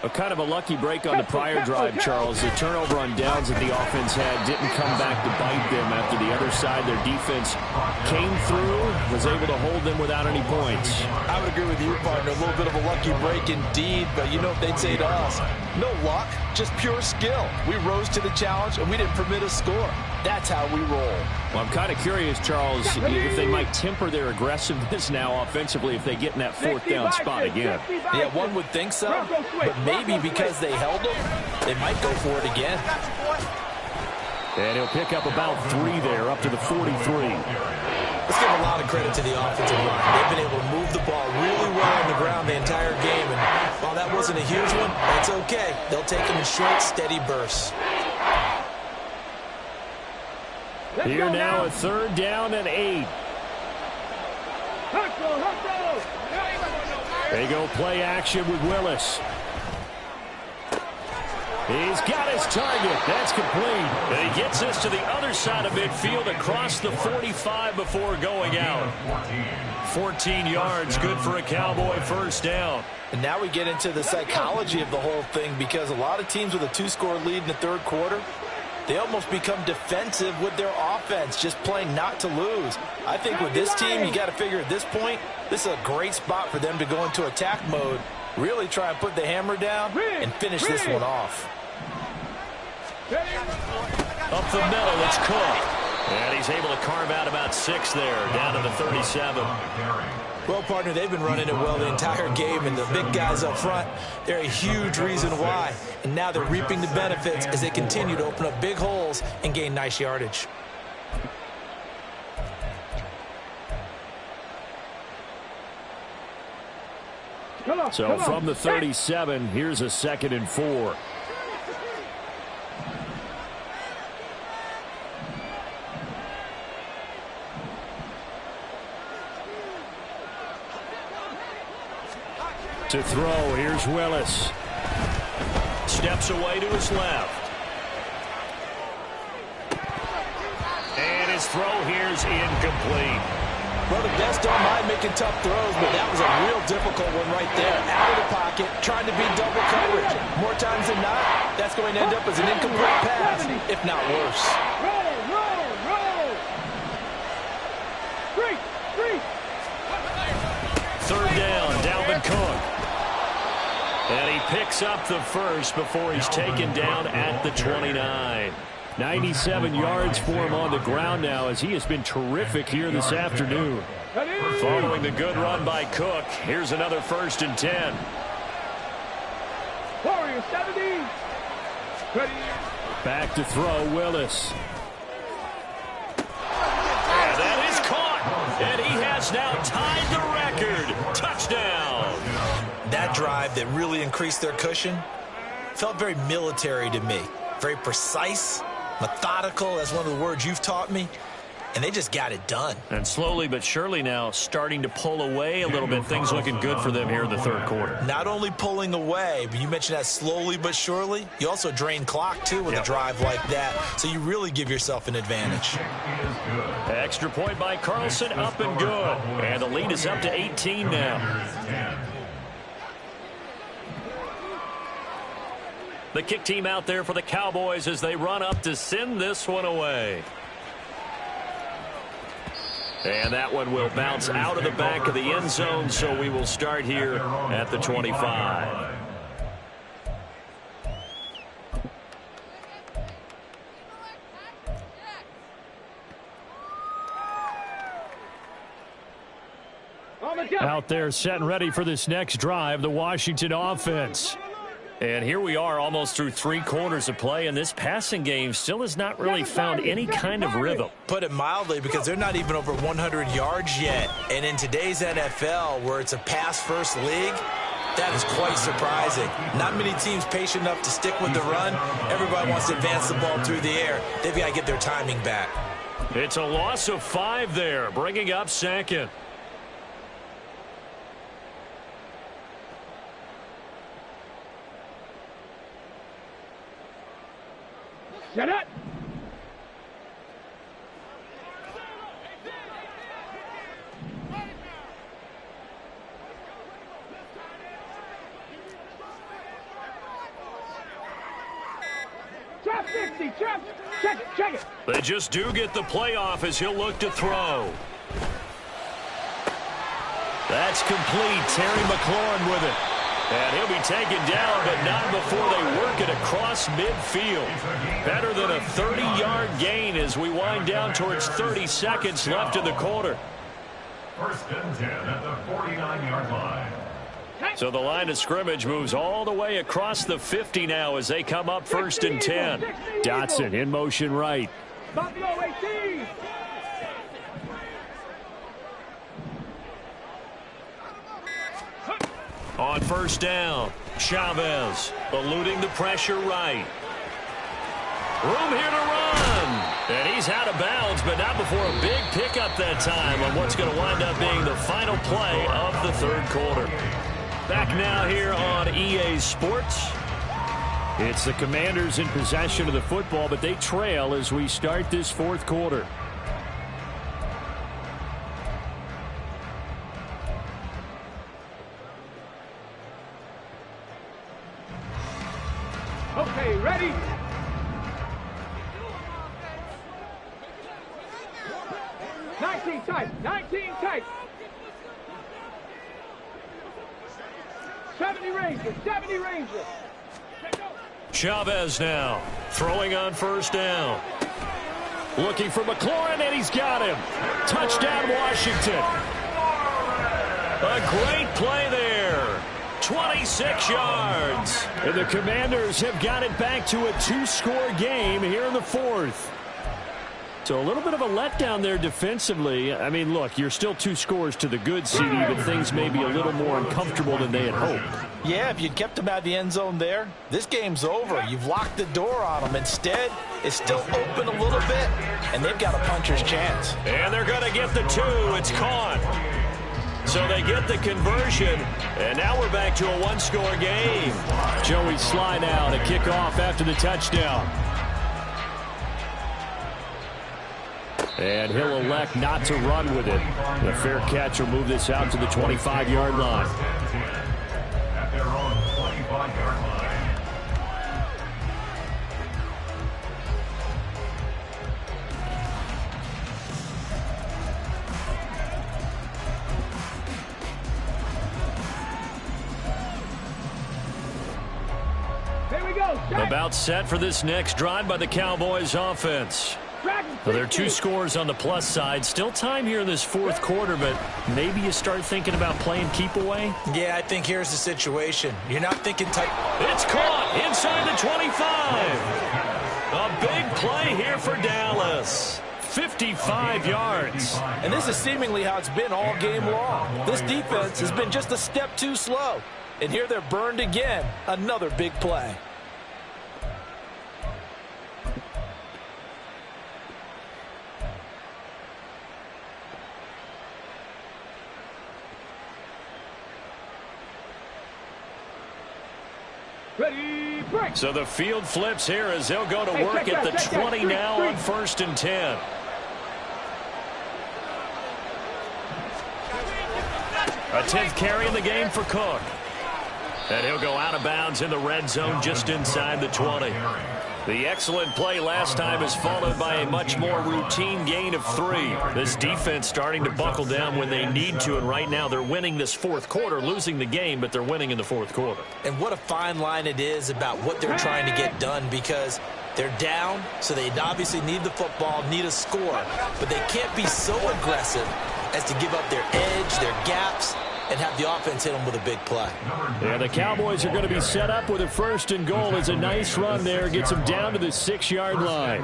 A kind of a lucky break on the prior drive, Charles. The turnover on downs that the offense had didn't come back to bite them after the other side. Their defense came through, was able to hold them without any points. I would agree with you, partner. A little bit of a lucky break indeed, but you know what they'd say to us? No luck, just pure skill. We rose to the challenge, and we didn't permit a score. That's how we roll. Well, I'm kind of curious, Charles, if they might temper their aggressiveness now offensively if they get in that 4th down spot again. Yeah, one would think so, but maybe because they held them, they might go for it again. And he'll pick up about 3 there, up to the 43. Let's give a lot of credit to the offensive line. They've been able to move the ball really well on the ground the entire game, and while that wasn't a huge one, that's okay. They'll take them in short, steady bursts. Here now, a 3rd down and 8. They go play action with Willis. He's got his target. That's complete. And he gets this to the other side of midfield across the 45 before going out. 14 yards, good for a Cowboy 1st down. And now we get into the psychology of the whole thing because a lot of teams with a 2-score lead in the 3rd quarter, they almost become defensive with their offense, just playing not to lose. I think with this team, you got to figure at this point, this is a great spot for them to go into attack mode, really try and put the hammer down and finish this one off. Up the middle, it's Cook. And he's able to carve out about 6 there, down to the 37. Well, partner, they've been running it well the entire game, and the big guys up front, they're a huge reason why. And now they're reaping the benefits as they continue to open up big holes and gain nice yardage. So from the 37, here's a 2nd and 4. To throw, here's Willis. Steps away to his left. And his throw here's incomplete. Well, the best don't mind making tough throws, but that was a real difficult one right there. Out of the pocket, trying to beat double coverage. More times than not, that's going to end up as an incomplete pass, if not worse. Roll! 3! 3rd down, Dalvin Cook. And he picks up the 1st before he's taken down at the 29. 97 yards for him on the ground now as he has been terrific here this afternoon. Following the good run by Cook, here's another 1st and 10. Warriors 70. Back to throw, Willis. And that is caught. And he has now tied the record. Touchdown. That drive that really increased their cushion felt very military to me. Very precise, methodical, that's one of the words you've taught me. And they just got it done. And slowly but surely now starting to pull away a little bit. Things looking good for them here in the 3rd quarter. Not only pulling away, but you mentioned that slowly but surely. You also drain clock, too, with a drive like that. So you really give yourself an advantage. Extra point by Carlson, up and good. And the lead is up to 18 now. The kick team out there for the Cowboys as they run up to send this one away. And that one will bounce out of the back of the end zone, so we will start here at the 25. Out there set and ready for this next drive, the Washington offense. And here we are almost through 3 quarters of play, and this passing game still has not really found any kind of rhythm. Put it mildly, because they're not even over 100 yards yet. And in today's NFL, where it's a pass-first league, That is quite surprising. Not many teams patient enough to stick with the run. Everybody wants to advance the ball through the air. They've got to get their timing back. It's a loss of 5 there, bringing up second. Set up. Trap 60, trap. Check it. They just do get the playoff as he'll look to throw. That's complete. Terry McLaurin with it. And he'll be taken down, but not before they work it across midfield. Better than a 30-yard gain as we wind down towards 30 seconds left in the quarter. First and 10 at the 49-yard line. So the line of scrimmage moves all the way across the 50 now as they come up first and 10. Dotson in motion right. Buffalo 18. On first down, Chavez eluding the pressure right. Room here to run. And he's out of bounds, but not before a big pickup that time on what's going to wind up being the final play of the third quarter. Back now here on EA Sports. It's the Commanders in possession of the football, but they trail as we start this fourth quarter. Okay, ready? Nineteen tight. 70 Rangers. Chavez now throwing on first down. Looking for McLaurin, and he's got him. Touchdown, Washington. A great play there. 26 yards. And the Commanders have got it back to a 2-score game here in the fourth. So a little bit of a letdown there defensively. I mean, look, you're still 2 scores to the good, CD, but things may be a little more uncomfortable than they had hoped. Yeah, if you'd kept them out of the end zone there, this game's over. You've locked the door on them. Instead, it's still open a little bit, and they've got a puncher's chance. And they're going to get the 2. It's caught. So they get the conversion, and now we're back to a 1-score game. Joey Sly now to kick off after the touchdown. And he'll elect not to run with it. The fair catch will move this out to the 25-yard line. At their own 25-yard line. Here we go. About set for this next drive by the Cowboys offense. Well, there are 2 scores on the plus side. Still time here in this fourth quarter, but maybe you start thinking about playing keep away? Yeah, I think here's the situation. You're not thinking tight. It's caught inside the 25. A big play here for Dallas. 55 yards. And this is seemingly how it's been all game long. This defense has been just a step too slow. And here they're burned again. Another big play. Ready, break. So the field flips here as they'll go to work at the 20 now on first and 10. A 10th carry in the game for Cook. And he'll go out of bounds in the red zone just inside the 20. The excellent play last time is followed by a much more routine gain of 3. This defense starting to buckle down when they need to, and right now they're winning this fourth quarter, losing the game, but they're winning in the fourth quarter. And what a fine line it is about what they're trying to get done, because they're down, so they obviously need the football, need a score, but they can't be so aggressive as to give up their edge, their gaps, and have the offense hit them with a big play. Yeah, the Cowboys are going to be set up with a first and goal. It's a nice run there. Gets them down to the 6-yard line.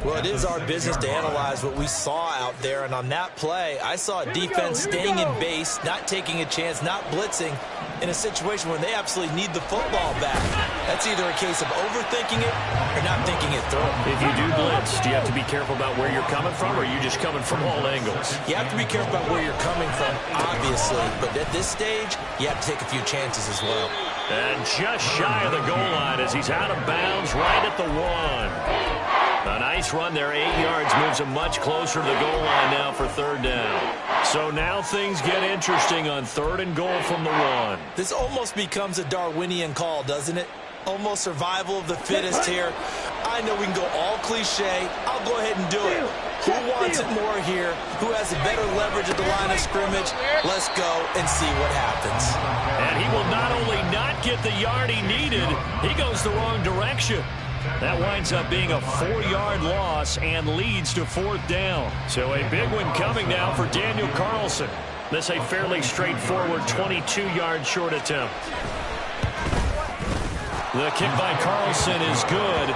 Well, it is our business to analyze what we saw out there, and on that play, I saw a defense staying in base, not taking a chance, not blitzing, in a situation where they absolutely need the football back. That's either a case of overthinking it or not thinking it through. If you do blitz, do you have to be careful about where you're coming from, or are you just coming from all angles? You have to be careful about where you're coming from, obviously. But at this stage, you have to take a few chances as well. And just shy of the goal line as he's out of bounds right at the 1. A nice run there, 8 yards, moves him much closer to the goal line now for 3rd down. So now things get interesting on 3rd and goal from the 1. This almost becomes a Darwinian call, doesn't it? Almost survival of the fittest here. I know we can go all cliche. I'll go ahead and do it. Who wants it more here? Who has the better leverage at the line of scrimmage? Let's go and see what happens. And he will not only not get the yard he needed, he goes the wrong direction. That winds up being a 4-yard loss and leads to 4th down. So a big one coming now for Daniel Carlson. This a fairly straightforward 22-yard short attempt. The kick by Carlson is good.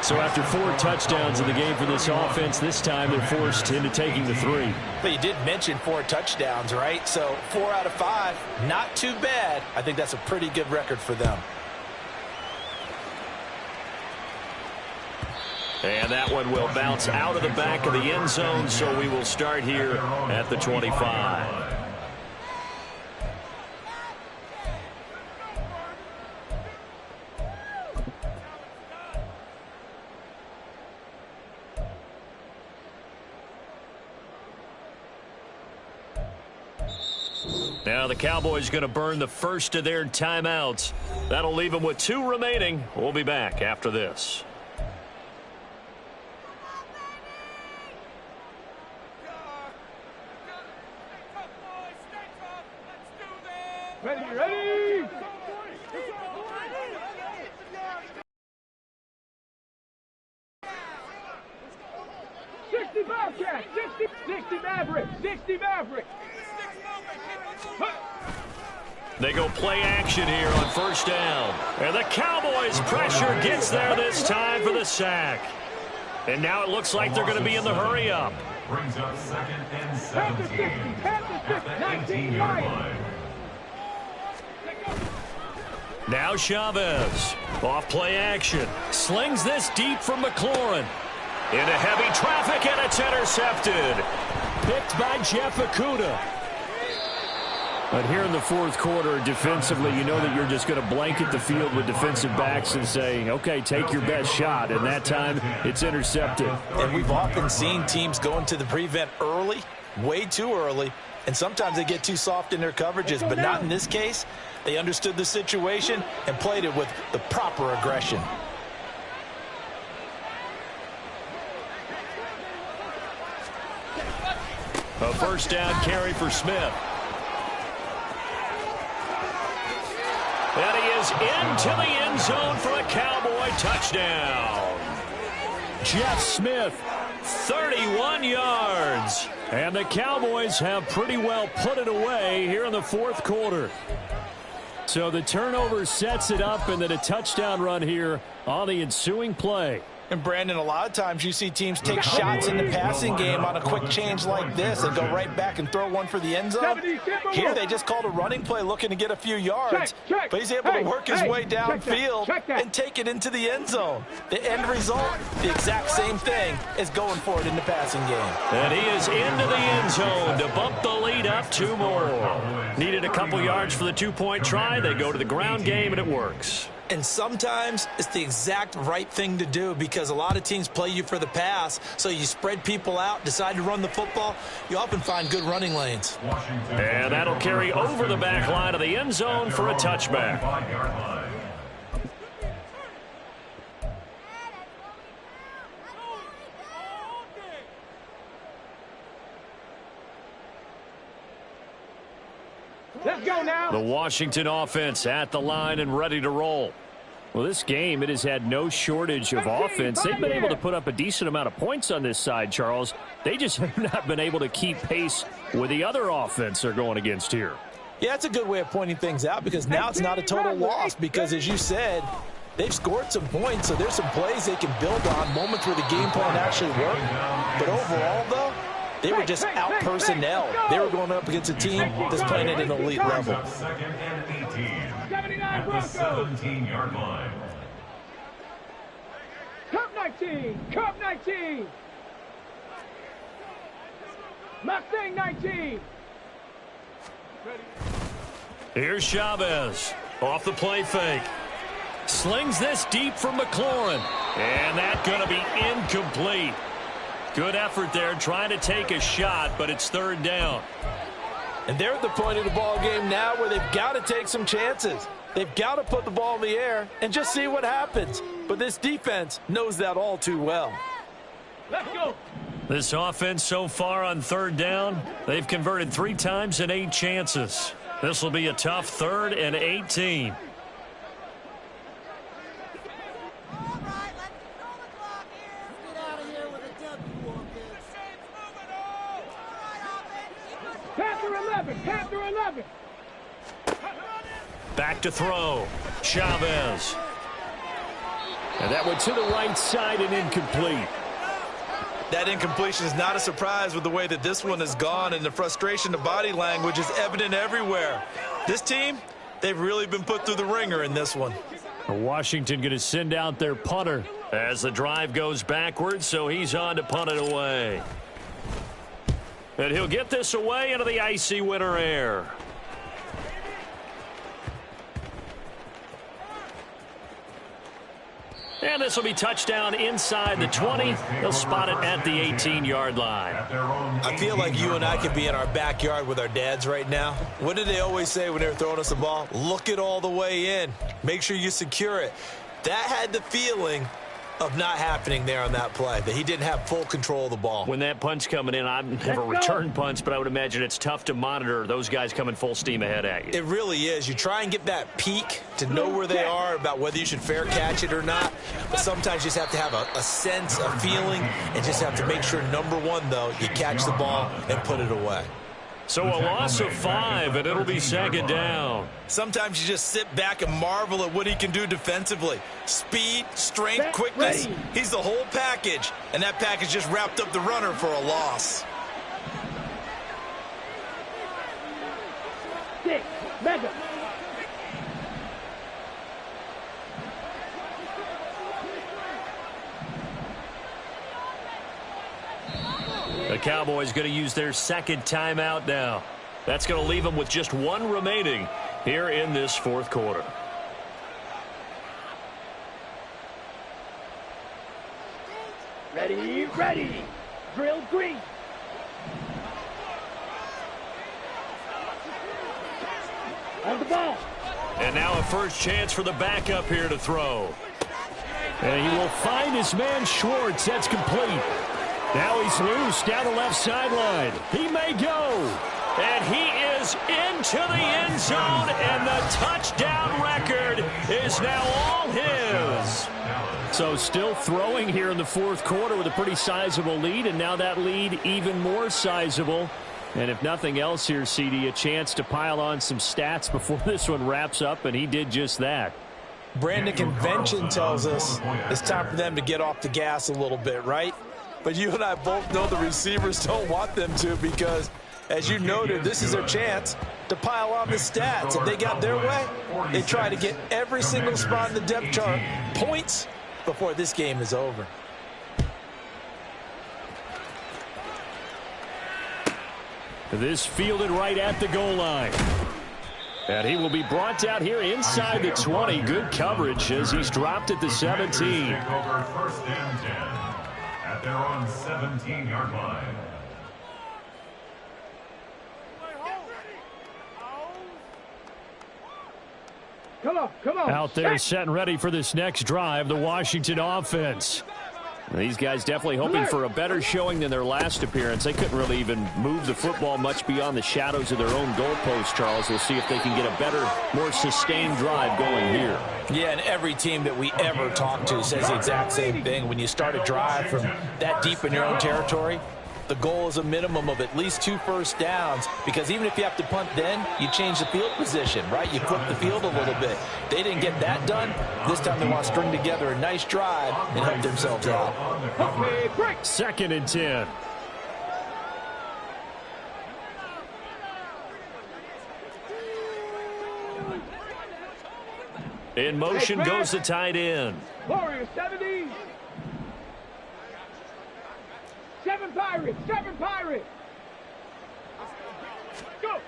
So after 4 touchdowns in the game for this offense, this time they're forced into taking the 3. But you did mention 4 touchdowns, right? So 4 out of 5, not too bad. I think that's a pretty good record for them. And that one will bounce out of the back of the end zone, so we will start here at the 25. Now the Cowboys going to burn the first of their timeouts. That'll leave them with 2 remaining. We'll be back after this. Ready? 60 Bobcat, 60 Maverick, 60 Maverick. They go play action here on 1st down. And the Cowboys pressure gets there this time for the sack. And now it looks like they're going to be in the hurry up. Brings up 2nd and 17 at the 18-yard line. Now Chavez. Off play action. Slings this deep from McLaurin. Into heavy traffic, and it's intercepted. Picked by Jeff Okudah. But here in the 4th quarter, defensively, you know that you're just going to blanket the field with defensive backs and saying, okay, take your best shot. And that time, it's intercepted. And we've often seen teams go into the prevent early, way too early, and sometimes they get too soft in their coverages, but not in this case. They understood the situation and played it with the proper aggression. A 1st down carry for Smith. And he is into the end zone for a Cowboy touchdown. Jeff Smith, 31 yards. And the Cowboys have pretty well put it away here in the 4th quarter. So the turnover sets it up, and then a touchdown run here on the ensuing play. And, Brandon, a lot of times you see teams take shots in the passing game on a quick change like this and go right back and throw one for the end zone. Here they just called a running play looking to get a few yards. But he's able to work his way downfield and take it into the end zone. The end result, the exact same thing as going for it in the passing game. And he is into the end zone to bump the lead up 2 more. Needed a couple yards for the 2-point try. They go to the ground game, and it works. And sometimes it's the exact right thing to do because a lot of teams play you for the pass. So you spread people out, decide to run the football. You often find good running lanes. And that'll carry over the back line of the end zone for a touchback. Let's go now. The Washington offense at the line and ready to roll. Well, this game, it has had no shortage of offense. They've been able to put up a decent amount of points on this side, Charles. They just have not been able to keep pace with the other offense they're going against here. Yeah, that's a good way of pointing things out because now it's not a total loss because, as you said, they've scored some points, so there's some plays they can build on, moments where the game plan actually worked. But overall, though, They were just out-personnel. They were going up against a team that's playing at an elite level. Second and 18 at the 17-yard line. Cup 19, Cup 19. Mustang 19. Here's Chavez. Off the play fake. Slings this deep from McLaurin. And that's going to be incomplete. Good effort there trying to take a shot, but it's third down. And they're at the point of the ball game now where they've got to take some chances. They've got to put the ball in the air and just see what happens. But this defense knows that all too well. Let's go. This offense so far on third down, they've converted 3 times in 8 chances. This will be a tough 3rd and 18. Panther 11, Panther 11. Back to throw. Chavez. And that went to the right side and incomplete. That incompletion is not a surprise with the way that this one has gone, and the frustration, the body language is evident everywhere. This team, they've really been put through the ringer in this one. Washington going to send out their punter as the drive goes backwards, so he's on to punt it away. And he'll get this away into the icy winter air. And this will be touchdown inside the 20. They'll spot it at the 18-yard line. I feel like you and I could be in our backyard with our dads right now. What did they always say when they were throwing us the ball? Look it all the way in. Make sure you secure it. That had the feeling of not happening there on that play, that he didn't have full control of the ball. When that punch coming in, I've never returned punts, but I would imagine it's tough to monitor those guys coming full steam ahead at you. It really is. You try and get that peek to know where they are, about whether you should fair catch it or not, but sometimes you just have to have a sense, a feeling, and just have to make sure, number one, though, you catch the ball and put it away. So a loss of 5, and it'll be second down. Sometimes you just sit back and marvel at what he can do defensively. Speed, strength, quickness. He's the whole package, and that package just wrapped up the runner for a loss. 6, mega. The Cowboys going to use their second timeout now. That's going to leave them with just 1 remaining here in this 4th quarter. Ready, ready. Drill green. On the ball. And now a first chance for the backup here to throw. And he will find his man Schwartz. That's complete. Now he's loose down the left sideline. He may go. And he is into the end zone, and the touchdown record is now all his. So still throwing here in the 4th quarter with a pretty sizable lead, and now that lead even more sizable. And if nothing else here, CD, a chance to pile on some stats before this one wraps up, and he did just that. Brandon, convention tells us it's time for them to get off the gas a little bit, right? But you and I both know the receivers don't want them to, because, as you noted, this is their chance to pile on the stats. If they got their way, they try to get every single spot in the depth chart points before this game is over. This fielded right at the goal line. And he will be brought down here inside the 20. Good coverage as he's dropped at the 17. Take over 1st and 10 at their own 17-yard line. Come on. Out there set and ready for this next drive, the Washington offense. These guys definitely hoping for a better showing than their last appearance. They couldn't really even move the football much beyond the shadows of their own goalpost, Charles. We'll see if they can get a better, more sustained drive going here. Yeah, and every team that we ever talk to says the exact same thing. When you start a drive from that deep in your own territory, the goal is a minimum of at least 2 first downs, because even if you have to punt then, you change the field position, right? You flip the field a little bit. They didn't get that done. This time they want to string together a nice drive and help themselves out. Okay, break. 2nd and 10. In motion goes the tight end. Warriors 70. 7 Pirates. 7 Pirates. Go.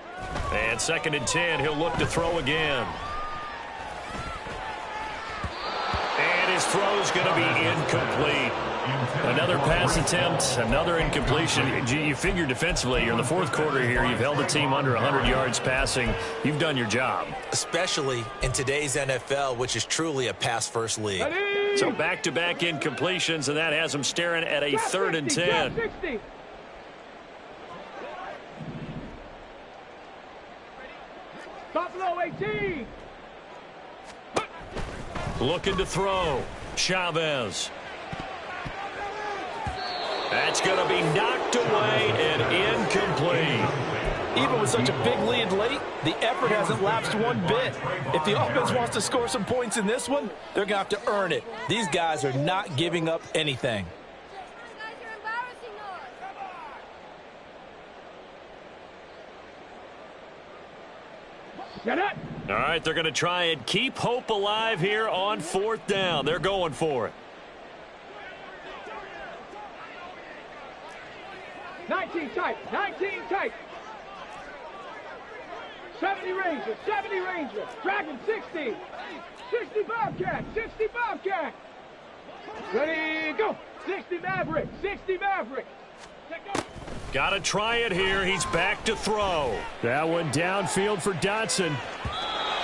And 2nd and 10. He'll look to throw again. And his throw's going to be incomplete. Another pass attempt, another incompletion. You figure defensively, you're in the 4th quarter here. You've held the team under 100 yards passing. You've done your job. Especially in today's NFL, which is truly a pass-first league. So back-to-back incompletions, and that has them staring at a 3rd and 10. Buffalo 18. Looking to throw. Chavez. That's going to be knocked away and incomplete. Even with such a big lead late, the effort hasn't lapsed one bit. If the offense wants to score some points in this one, they're going to have to earn it. These guys are not giving up anything. Get it. All right, they're going to try and keep hope alive here on 4th down. They're going for it. 19 tight. 19 tight. 70 Rangers. 70 Rangers. Dragon 60. 60 Bobcat. 60 Bobcat. Ready, go. 60 Maverick. 60 Maverick. Got to try it here. He's back to throw. That one downfield for Dotson.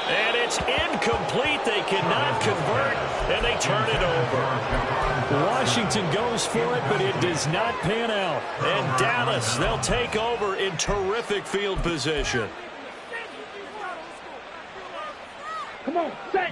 And it's incomplete. They cannot convert, and they turn it over. Washington goes for it, but it does not pan out. And Dallas, they'll take over in terrific field position. Come on, set.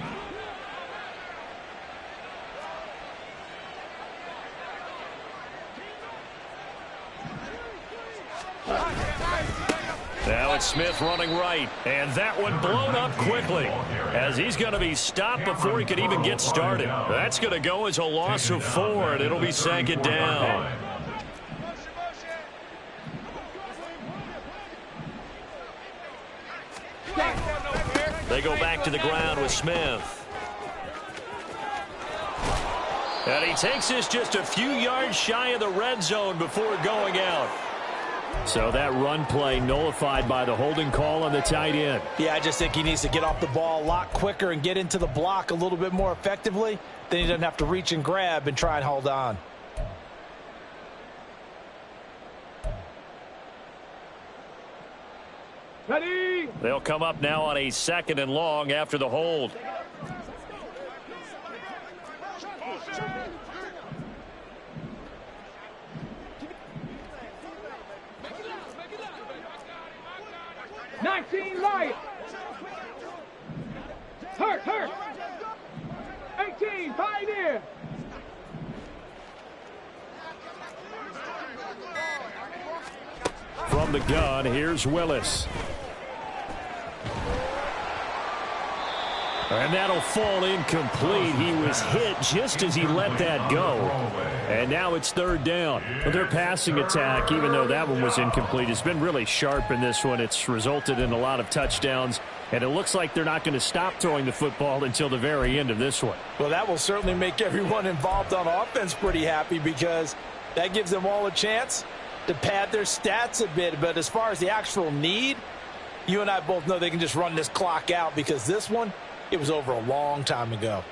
Now it's Smith running right, and that one blown up quickly as he's going to be stopped before he can even get started. That's going to go as a loss of 4, and it'll be 2nd down. They go back to the ground with Smith. And he takes this just a few yards shy of the red zone before going out. So that run play nullified by the holding call on the tight end. Yeah, I just think he needs to get off the ball a lot quicker and get into the block a little bit more effectively. Then he doesn't have to reach and grab and try and hold on. Ready. They'll come up now on a 2nd and long after the hold. Lions. Hurt. 18, Pioneer. From the gun, here's Willis. And that'll fall incomplete. He was hit just as he let that go. And now it's 3rd down. But their passing attack, even though that one was incomplete, has been really sharp in this one. It's resulted in a lot of touchdowns. And it looks like they're not going to stop throwing the football until the very end of this one. Well, that will certainly make everyone involved on offense pretty happy because that gives them all a chance to pad their stats a bit. But as far as the actual need, you and I both know they can just run this clock out because this one, it was over a long time ago.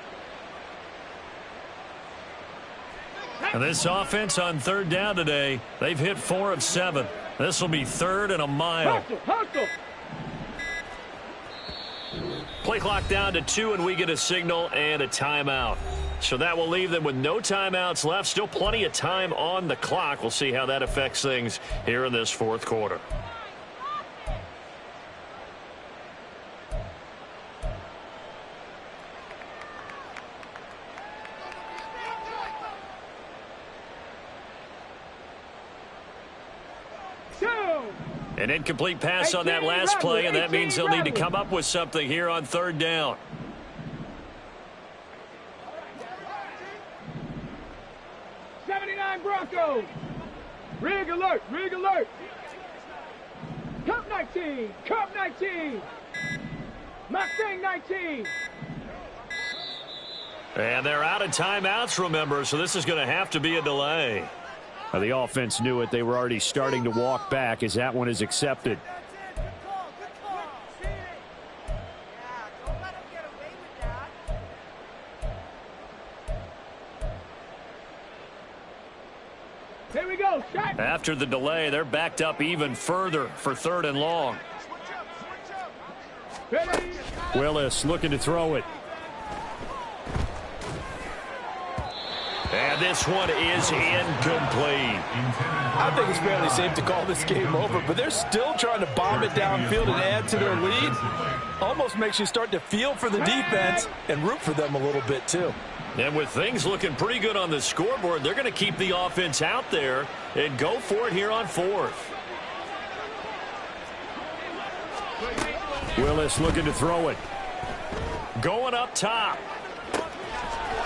And this offense on 3rd down today, they've hit 4 of 7. This will be 3rd and a mile. Hustle. Play clock down to 2, and we get a signal and a timeout. So that will leave them with no timeouts left. Still plenty of time on the clock. We'll see how that affects things here in this 4th quarter. An incomplete pass on that last play, and that means they'll need to come up with something here on 3rd down. Broncos. Rig alert. Cup 19. Mustang 19. And they're out of timeouts, remember, so this is going to have to be a delay. Well, the offense knew it. They were already starting to walk back as that one is accepted. Here we go. Shot. After the delay, they're backed up even further for 3rd and long. Ready. Willis looking to throw it. And this one is incomplete. I think it's fairly safe to call this game over, but they're still trying to bomb it downfield and add to their lead. Almost makes you start to feel for the defense and root for them a little bit, too. And with things looking pretty good on the scoreboard, they're going to keep the offense out there and go for it here on 4th. Willis looking to throw it. Going up top.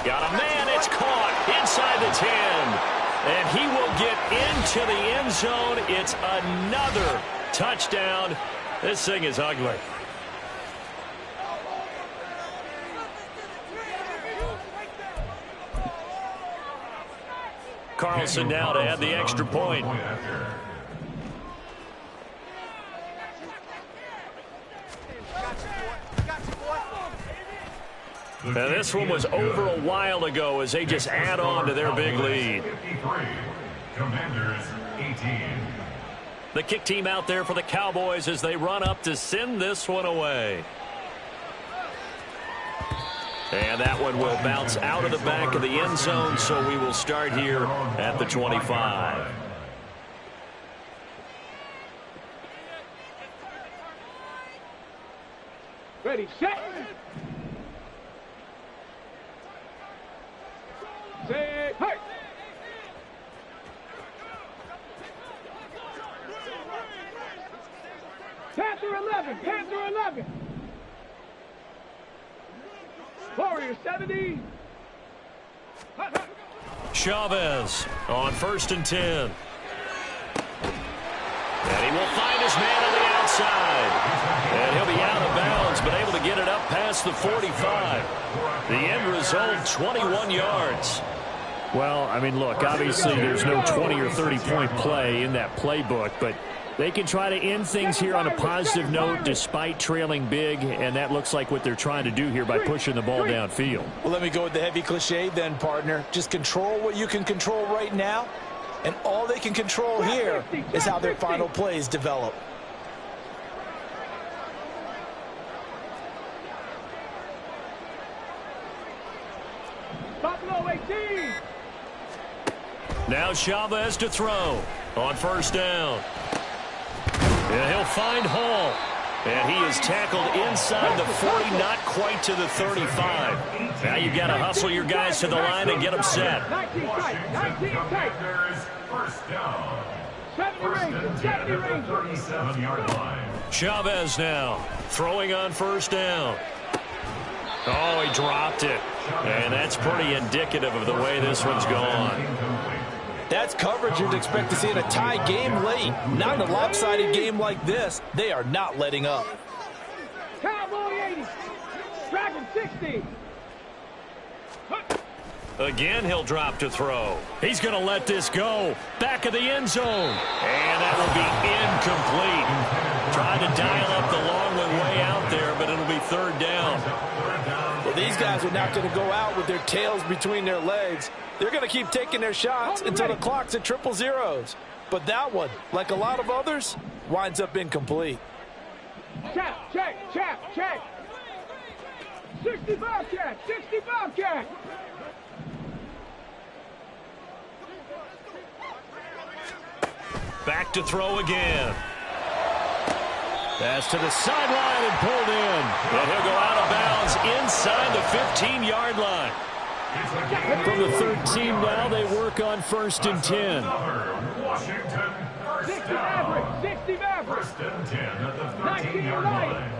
Got a man. It's caught inside the 10. And he will get into the end zone. It's another touchdown. This thing is ugly. Carlson now to add the extra point. Now this one was over a while ago as they just add on to their big lead. Commanders 18. The kick team out there for the Cowboys as they run up to send this one away. And that one will bounce out of the back of the end zone, so we will start here at the 25. Ready, set. Say, hey. Panther 11, Panther 11. Warrior 70. Chavez on 1st and 10. And he will find his man on the outside. And he'll be out of bounds, but able to get it up past the 45. The end result, 21 yards. Well, I mean, look, obviously there's no 20 or 30-point play in that playbook, but they can try to end things here on a positive note despite trailing big, and that looks like what they're trying to do here by pushing the ball downfield. Well, let me go with the heavy cliche then, partner. Just control what you can control right now, and all they can control here is how their final plays develop. Buffalo 18. Now Chavez to throw on 1st down. And he'll find Hall. And he is tackled inside the 40, not quite to the 35. Now you've got to hustle your guys to the line and get them set. 19 tight, 19 tight. First down. 70 First Ranger, and 10 70 at the Ranger. 37-yard line. Chavez now throwing on 1st down. Oh, he dropped it. And that's pretty indicative of the way this one's gone. That's coverage you'd expect to see in a tie game late. Not in a lopsided game like this. They are not letting up. Cowboy 80. Dragon 60. Again, he'll drop to throw. He's going to let this go. Back of the end zone. And that will be incomplete. Trying to dial up the long one way out there, but it'll be 3rd down. Well, these guys are not going to go out with their tails between their legs. They're going to keep taking their shots until the clock's at 000. But that one, like a lot of others, winds up incomplete. Chap, check, chap, check. 65 catch, 65 catch. Back to throw again. Pass to the sideline and pulled in. And he'll go out of bounds inside the 15-yard line. From the 13 now, they work on 1st and 10. Washington, 60 first down. Maverick, 60 Maverick. First and 10 at the 13-yard line.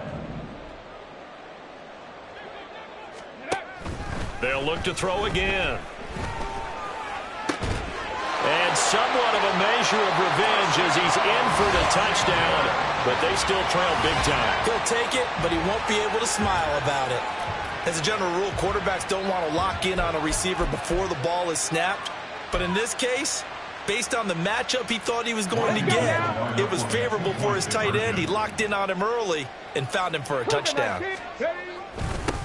They'll look to throw again. And somewhat of a measure of revenge as he's in for the touchdown, but they still trail big time. He'll take it, but he won't be able to smile about it. As a general rule, quarterbacks don't want to lock in on a receiver before the ball is snapped. But in this case, based on the matchup he thought he was going to get, it was favorable for his tight end. He locked in on him early and found him for a touchdown.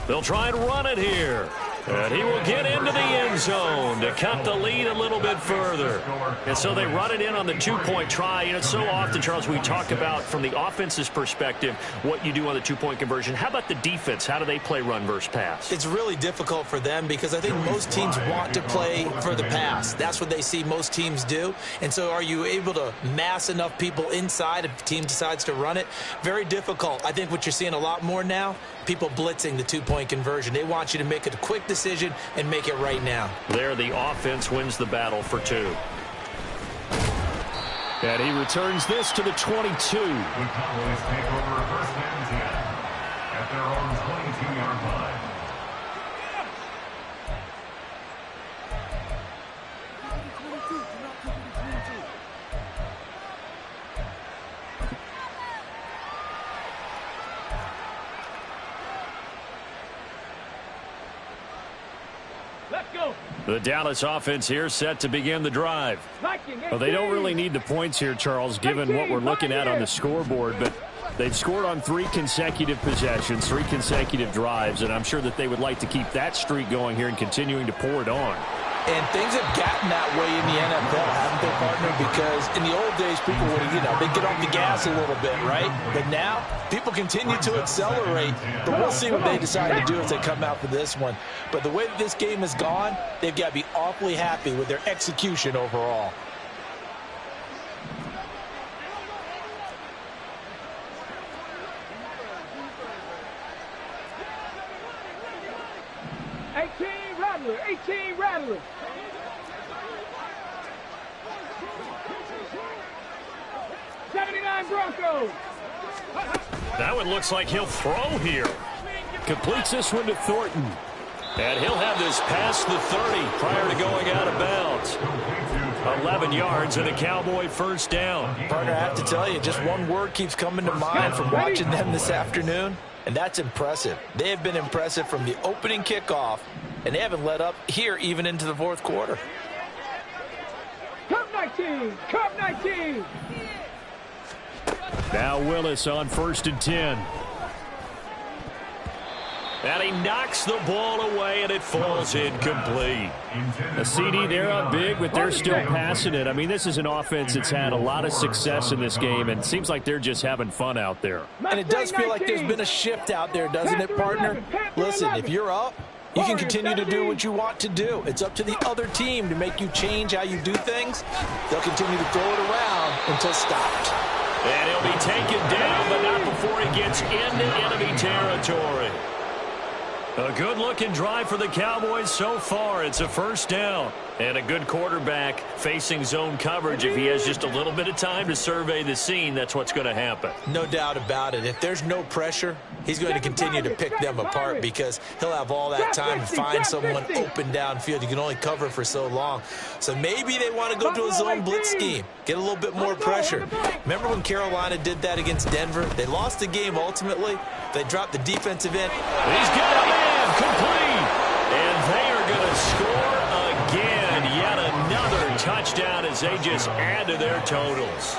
They'll try and run it here. And he will get into the end zone to cut the lead a little bit further. And so they run it in on the two-point try. You know, so often, Charles, we talk about from the offense's perspective what you do on the two-point conversion. How about the defense? How do they play run versus pass? It's really difficult for them because I think most teams want to play for the pass. That's what they see most teams do. And so are you able to mass enough people inside if the team decides to run it? Very difficult. I think what you're seeing a lot more now, people blitzing the two-point conversion. They want you to make a quick decision and make it right now. There, the offense wins the battle for 2. And he returns this to the 22. The Cowboys take over first and 10 at their own 22-yard line. Let's go. The Dallas offense here set to begin the drive. Well, they don't really need the points here, Charles, given what we're looking at on the scoreboard, but they've scored on 3 consecutive possessions, 3 consecutive drives, and I'm sure that they would like to keep that streak going here and continuing to pour it on. And things have gotten that way in the NFL, haven't they, partner? Because in the old days, people would, they'd get off the gas a little bit, right? But now, people continue to accelerate. But we'll see what they decide to do as they come out for this one. But the way that this game has gone, they've got to be awfully happy with their execution overall. Rattler, 18 Rattler. Broncos. That one looks like he'll throw here. Completes this one to Thornton. And he'll have this past the 30 prior to going out of bounds. 11 yards and a Cowboy first down. Partner, I have to tell you, just one word keeps coming to mind from watching them this afternoon, and that's impressive. They have been impressive from the opening kickoff, and they haven't let up here even into the fourth quarter. Cup 19, Cup 19. Now Willis on 1st and 10. And he knocks the ball away, and it falls incomplete. A CD, they're up big, but they're still passing it. I mean, this is an offense that's had a lot of success in this game, and it seems like they're just having fun out there. And it does feel like there's been a shift out there, doesn't it, partner? Listen, if you're up, you can continue to do what you want to do. It's up to the other team to make you change how you do things. They'll continue to throw it around until stopped. And he'll be taken down, but not before he gets into enemy territory. A good-looking drive for the Cowboys so far. It's a first down. And a good quarterback facing zone coverage. If he has just a little bit of time to survey the scene, that's what's going to happen. No doubt about it. If there's no pressure, he's going to continue to pick them apart because he'll have all that time to find someone open downfield. You can only cover for so long. So maybe they want to go to a zone blitz scheme, get a little bit more pressure. Remember when Carolina did that against Denver? They lost the game ultimately. They dropped the defensive end. He's got a man complete. And they are going to score again. Yet another touchdown as they just add to their totals.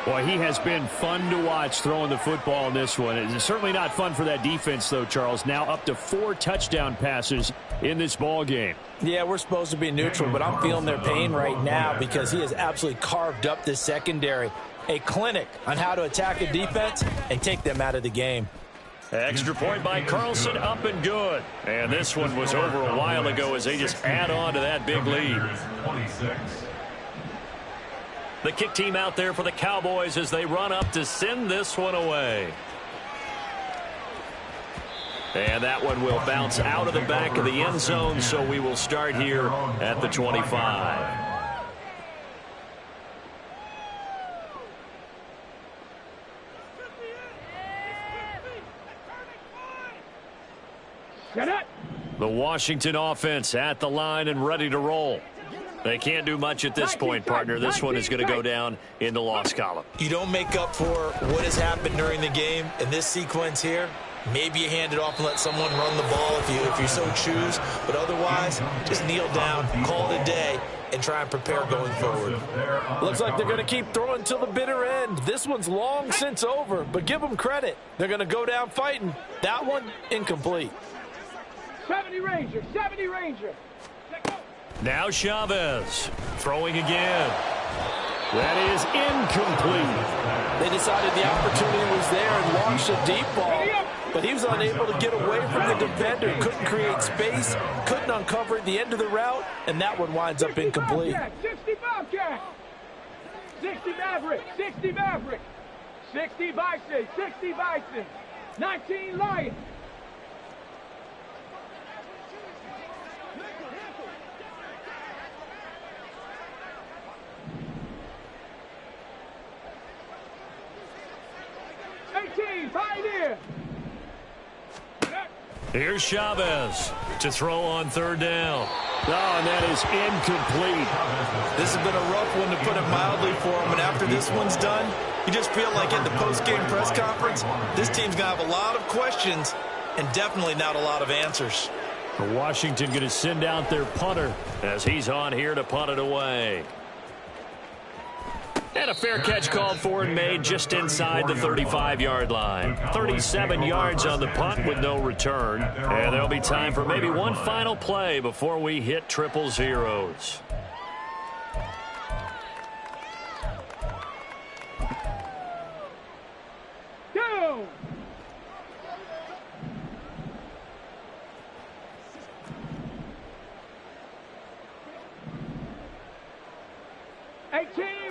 Boy, he has been fun to watch throwing the football in this one. It's certainly not fun for that defense, though, Charles. Now up to 4 touchdown passes in this ball game. Yeah, we're supposed to be neutral, but I'm feeling their pain right now because he has absolutely carved up this secondary. A clinic on how to attack a defense and take them out of the game. Extra point by Carlson, up and good. And this one was over a while ago as they just add on to that big lead. 26. The kick team out there for the Cowboys as they run up to send this one away. And that one will bounce out of the back of the end zone, so we will start here at the 25. The Washington offense at the line and ready to roll. They can't do much at this point, partner. This one is going to go down in the loss column. You don't make up for what has happened during the game in this sequence here. Maybe you hand it off and let someone run the ball if you so choose. But otherwise, just kneel down, call it a day, and try and prepare going forward. Looks like they're going to keep throwing till the bitter end. This one's long since over, but give them credit. They're going to go down fighting. That one, incomplete. 70 Ranger, 70 Ranger. Now Chavez throwing again. That is incomplete. They decided the opportunity was there and launched a deep ball, but he was unable to get away from the defender. Couldn't create space, couldn't uncover at the end of the route, and that one winds up incomplete. 60 Bobcat, 60 Maverick, 60 Maverick, 60 Bison, 60 Bison, 19 Lions. Pioneer. Here's Chavez to throw on third down. Oh, and that is incomplete. This has been a rough one, to put it mildly, for him. And after this one's done, you just feel like at the post-game press conference, this team's going to have a lot of questions and definitely not a lot of answers. Washington going to send out their punter as he's on here to punt it away. And a fair catch called for and made just inside the 35-yard line. 37 yards on the punt with no return. And there'll be time for maybe one final play before we hit triple zeros. Go!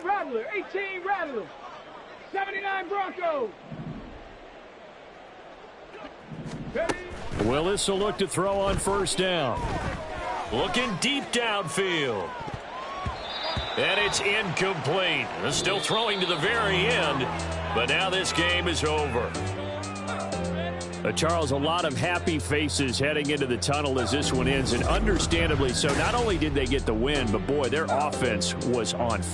Rattler, 18 Rattler, 79 Broncos. Willis will look to throw on first down. Looking deep downfield. And it's incomplete. Still throwing to the very end, but now this game is over. Charles, a lot of happy faces heading into the tunnel as this one ends, and understandably so. Not only did they get the win, but boy, their offense was on fire.